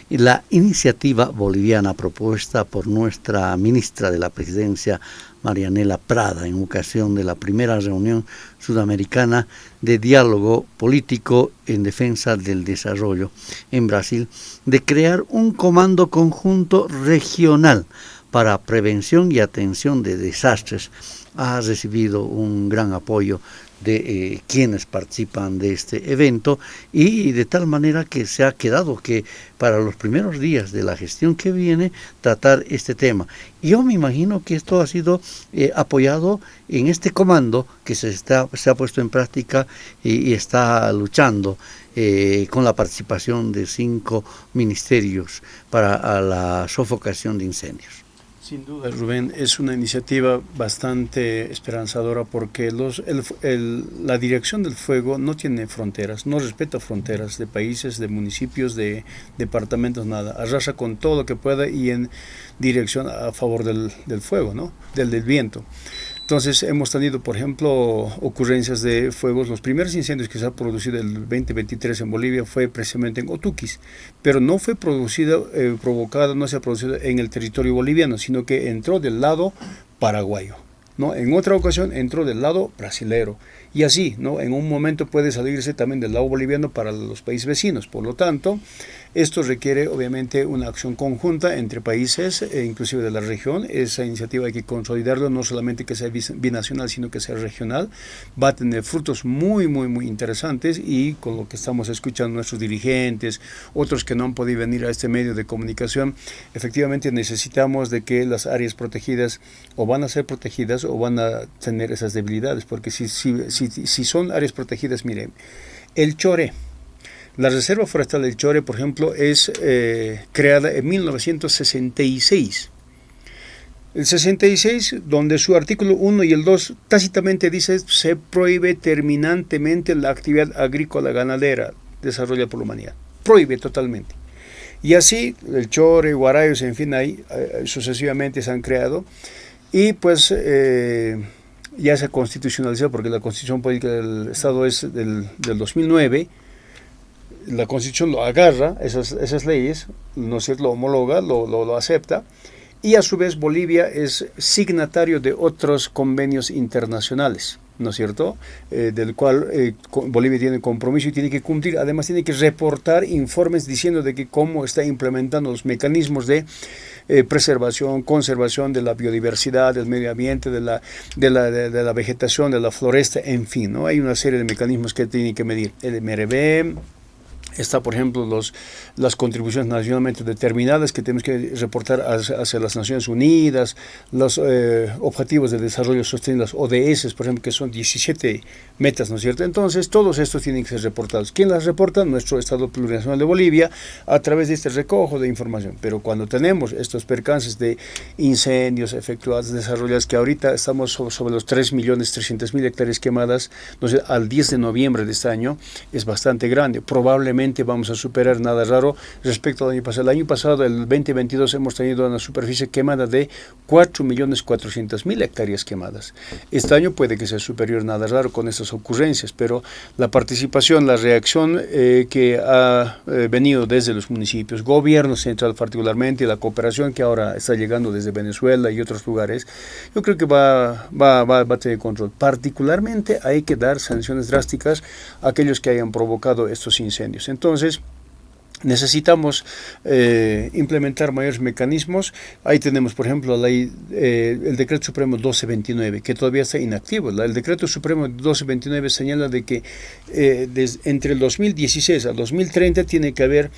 La iniciativa boliviana propuesta por nuestra ministra de la Presidencia, Marianela Prada, en ocasión de la primera reunión sudamericana de diálogo político en defensa del desarrollo en Brasil, de crear un comando conjunto regional para prevención y atención de desastres, ha recibido un gran apoyo de quienes participan de este evento, y de tal manera que se ha quedado que para los primeros días de la gestión que viene tratar este tema. Y yo me imagino que esto ha sido apoyado en este comando que se ha puesto en práctica y está luchando con la participación de 5 ministerios para la sofocación de incendios. Sin duda, Rubén, es una iniciativa bastante esperanzadora porque la dirección del fuego no tiene fronteras, no respeta fronteras de países, de municipios, de departamentos, nada. Arrasa con todo lo que pueda y en dirección a favor del fuego, ¿no? Del viento. Entonces hemos tenido, por ejemplo, ocurrencias de fuegos. Los primeros incendios que se han producido el 2023 en Bolivia fue precisamente en Otuquis, pero no fue no se ha producido en el territorio boliviano, sino que entró del lado paraguayo. ¿no? En otra ocasión entró del lado brasilero. Y así, ¿no? En un momento puede salirse también del lado boliviano para los países vecinos. Por lo tanto, esto requiere obviamente una acción conjunta entre países, inclusive de la región. Esa iniciativa hay que consolidarlo, no solamente que sea binacional, sino que sea regional. Va a tener frutos muy, muy, muy interesantes, y con lo que estamos escuchando nuestros dirigentes, otros que no han podido venir a este medio de comunicación, efectivamente necesitamos de que las áreas protegidas o van a ser protegidas o van a tener esas debilidades, porque si son áreas protegidas, miren, el Chore, la Reserva Forestal del Chore, por ejemplo, es creada en 1966. El 66, donde su artículo 1 y el 2 tácitamente dice: se prohíbe terminantemente la actividad agrícola ganadera desarrollada por la humanidad. Prohíbe totalmente. Y así, el Chore, Guarayos, en fin, ahí sucesivamente se han creado. Y pues ya se constitucionalizó, porque la Constitución Política del Estado es del 2009. La Constitución lo agarra, esas leyes, ¿no es cierto?, lo homologa, lo acepta, y a su vez Bolivia es signatario de otros convenios internacionales, ¿no es cierto?, del cual Bolivia tiene compromiso y tiene que cumplir. Además tiene que reportar informes diciendo de que cómo está implementando los mecanismos de preservación, conservación de la biodiversidad, del medio ambiente, de la vegetación, de la floresta, en fin, ¿no? Hay una serie de mecanismos que tiene que medir. El MRV, está, por ejemplo, las contribuciones nacionalmente determinadas que tenemos que reportar hacia las Naciones Unidas, los objetivos de desarrollo sostenible, las ODS, por ejemplo, que son 17 metas, ¿no es cierto? Entonces, todos estos tienen que ser reportados. ¿Quién las reporta? Nuestro Estado Plurinacional de Bolivia, a través de este recojo de información. Pero cuando tenemos estos percances de incendios efectuados, desarrollados, que ahorita estamos sobre los 3.300.000 hectáreas quemadas, no sé, al 10 de noviembre de este año, es bastante grande. Probablemente vamos a superar, nada raro, respecto al año pasado. El año pasado, el 2022, hemos tenido una superficie quemada de 4.400.000 hectáreas quemadas. Este año puede que sea superior, nada raro, con estas ocurrencias, pero la participación, la reacción que ha venido desde los municipios, gobierno central particularmente, y la cooperación que ahora está llegando desde Venezuela y otros lugares, yo creo que va a tener control. Particularmente hay que dar sanciones drásticas a aquellos que hayan provocado estos incendios. Entonces, necesitamos implementar mayores mecanismos. Ahí tenemos, por ejemplo, el Decreto Supremo 1229, que todavía está inactivo. El Decreto Supremo 1229 señala de que entre el 2016 al 2030 tiene que haber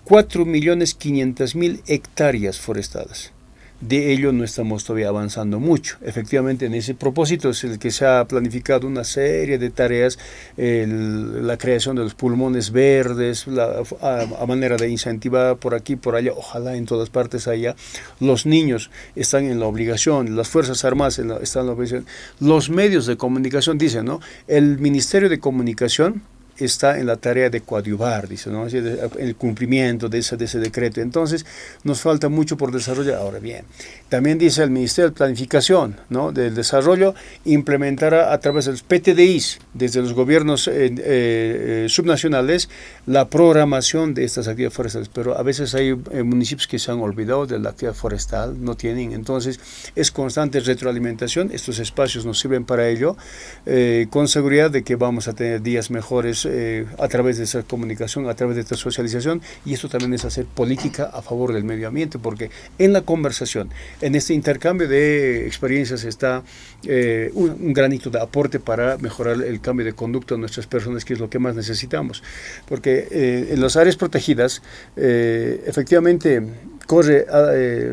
4.500.000 hectáreas forestadas. De ello no estamos todavía avanzando mucho. Efectivamente, en ese propósito es el que se ha planificado una serie de tareas, la creación de los pulmones verdes, a manera de incentivar por aquí, por allá, ojalá en todas partes allá. Los niños están en la obligación, las Fuerzas Armadas están en la obligación, los medios de comunicación, dicen, ¿no? El Ministerio de Comunicación está en la tarea de coadyuvar, dice, ¿no? El cumplimiento de ese decreto. Entonces, nos falta mucho por desarrollar. Ahora bien, también dice el Ministerio de Planificación, ¿no?, del Desarrollo, implementará a través de los PTDIs, desde los gobiernos subnacionales, la programación de estas actividades forestales. Pero a veces hay municipios que se han olvidado de la actividad forestal, no tienen. Entonces, es constante retroalimentación. Estos espacios nos sirven para ello, con seguridad de que vamos a tener días mejores a través de esa comunicación, a través de esta socialización, y esto también es hacer política a favor del medio ambiente, porque en la conversación, en este intercambio de experiencias está un granito de aporte para mejorar el cambio de conducta de nuestras personas, que es lo que más necesitamos, porque en las áreas protegidas efectivamente corre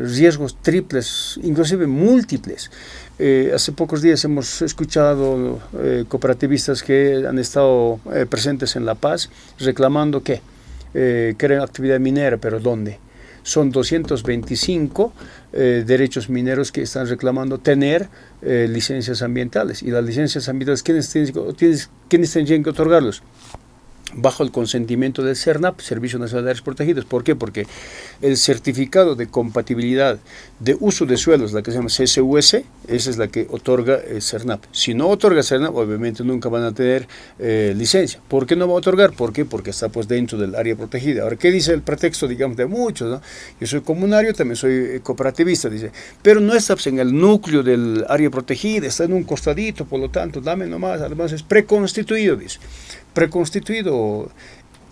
riesgos triples, inclusive múltiples. Hace pocos días hemos escuchado cooperativistas que han estado presentes en La Paz reclamando que quieren actividad minera, pero ¿dónde? Son 225 derechos mineros que están reclamando tener licencias ambientales. Y las licencias ambientales, ¿quiénes tienen que otorgarlos? bajo el consentimiento del CERNAP, Servicio Nacional de Áreas Protegidas. ¿Por qué? Porque el certificado de compatibilidad de uso de suelos, la que se llama CSUS, esa es la que otorga el CERNAP. Si no otorga CERNAP, obviamente nunca van a tener licencia. ¿Por qué no va a otorgar? ¿Por qué? Porque está pues dentro del área protegida. Ahora, ¿qué dice el pretexto, digamos, de muchos, ¿no? Yo soy comunario, también soy cooperativista, dice, pero no está pues, en el núcleo del área protegida, está en un costadito, por lo tanto, dame nomás, además es preconstituido, dice. Preconstituido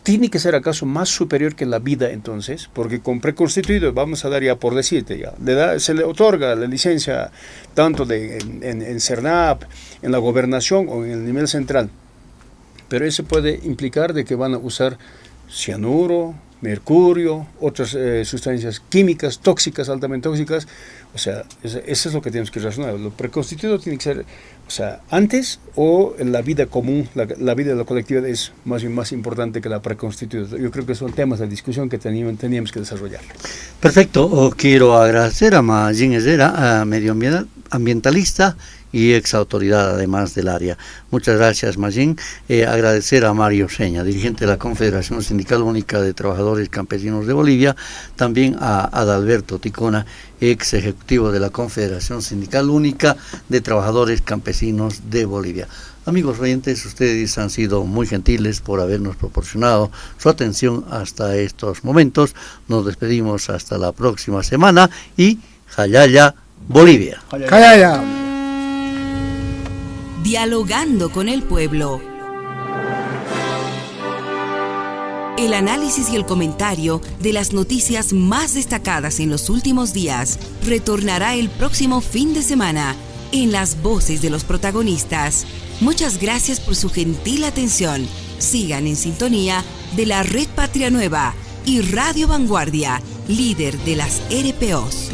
tiene que ser acaso más superior que la vida entonces, porque con preconstituido vamos a dar ya por decirte ya, se le otorga la licencia tanto en CERNAP, en la gobernación o en el nivel central, pero eso puede implicar de que van a usar cianuro, mercurio, otras sustancias químicas, tóxicas, altamente tóxicas. O sea, eso es lo que tenemos que razonar. Lo preconstituido tiene que ser, o sea, antes o en la vida común, la vida de la colectividad es más importante que la preconstituida. Yo creo que son temas de discusión que teníamos que desarrollar. Perfecto. Quiero agradecer a Magín Herrera, medioambientalista y ex autoridad además del área. Muchas gracias, Magín. Agradecer a Mario Seña, dirigente de la Confederación Sindical Única de Trabajadores Campesinos de Bolivia, también a Adalberto Ticona, ex ejecutivo de la Confederación Sindical Única de Trabajadores Campesinos de Bolivia. Amigos oyentes, ustedes han sido muy gentiles por habernos proporcionado su atención hasta estos momentos. Nos despedimos hasta la próxima semana y Jayaya, Bolivia. Jayaya. Dialogando con el pueblo. El análisis y el comentario de las noticias más destacadas en los últimos días retornará el próximo fin de semana en las voces de los protagonistas. Muchas gracias por su gentil atención. Sigan en sintonía de la Red Patria Nueva y Radio Vanguardia, líder de las RPOs.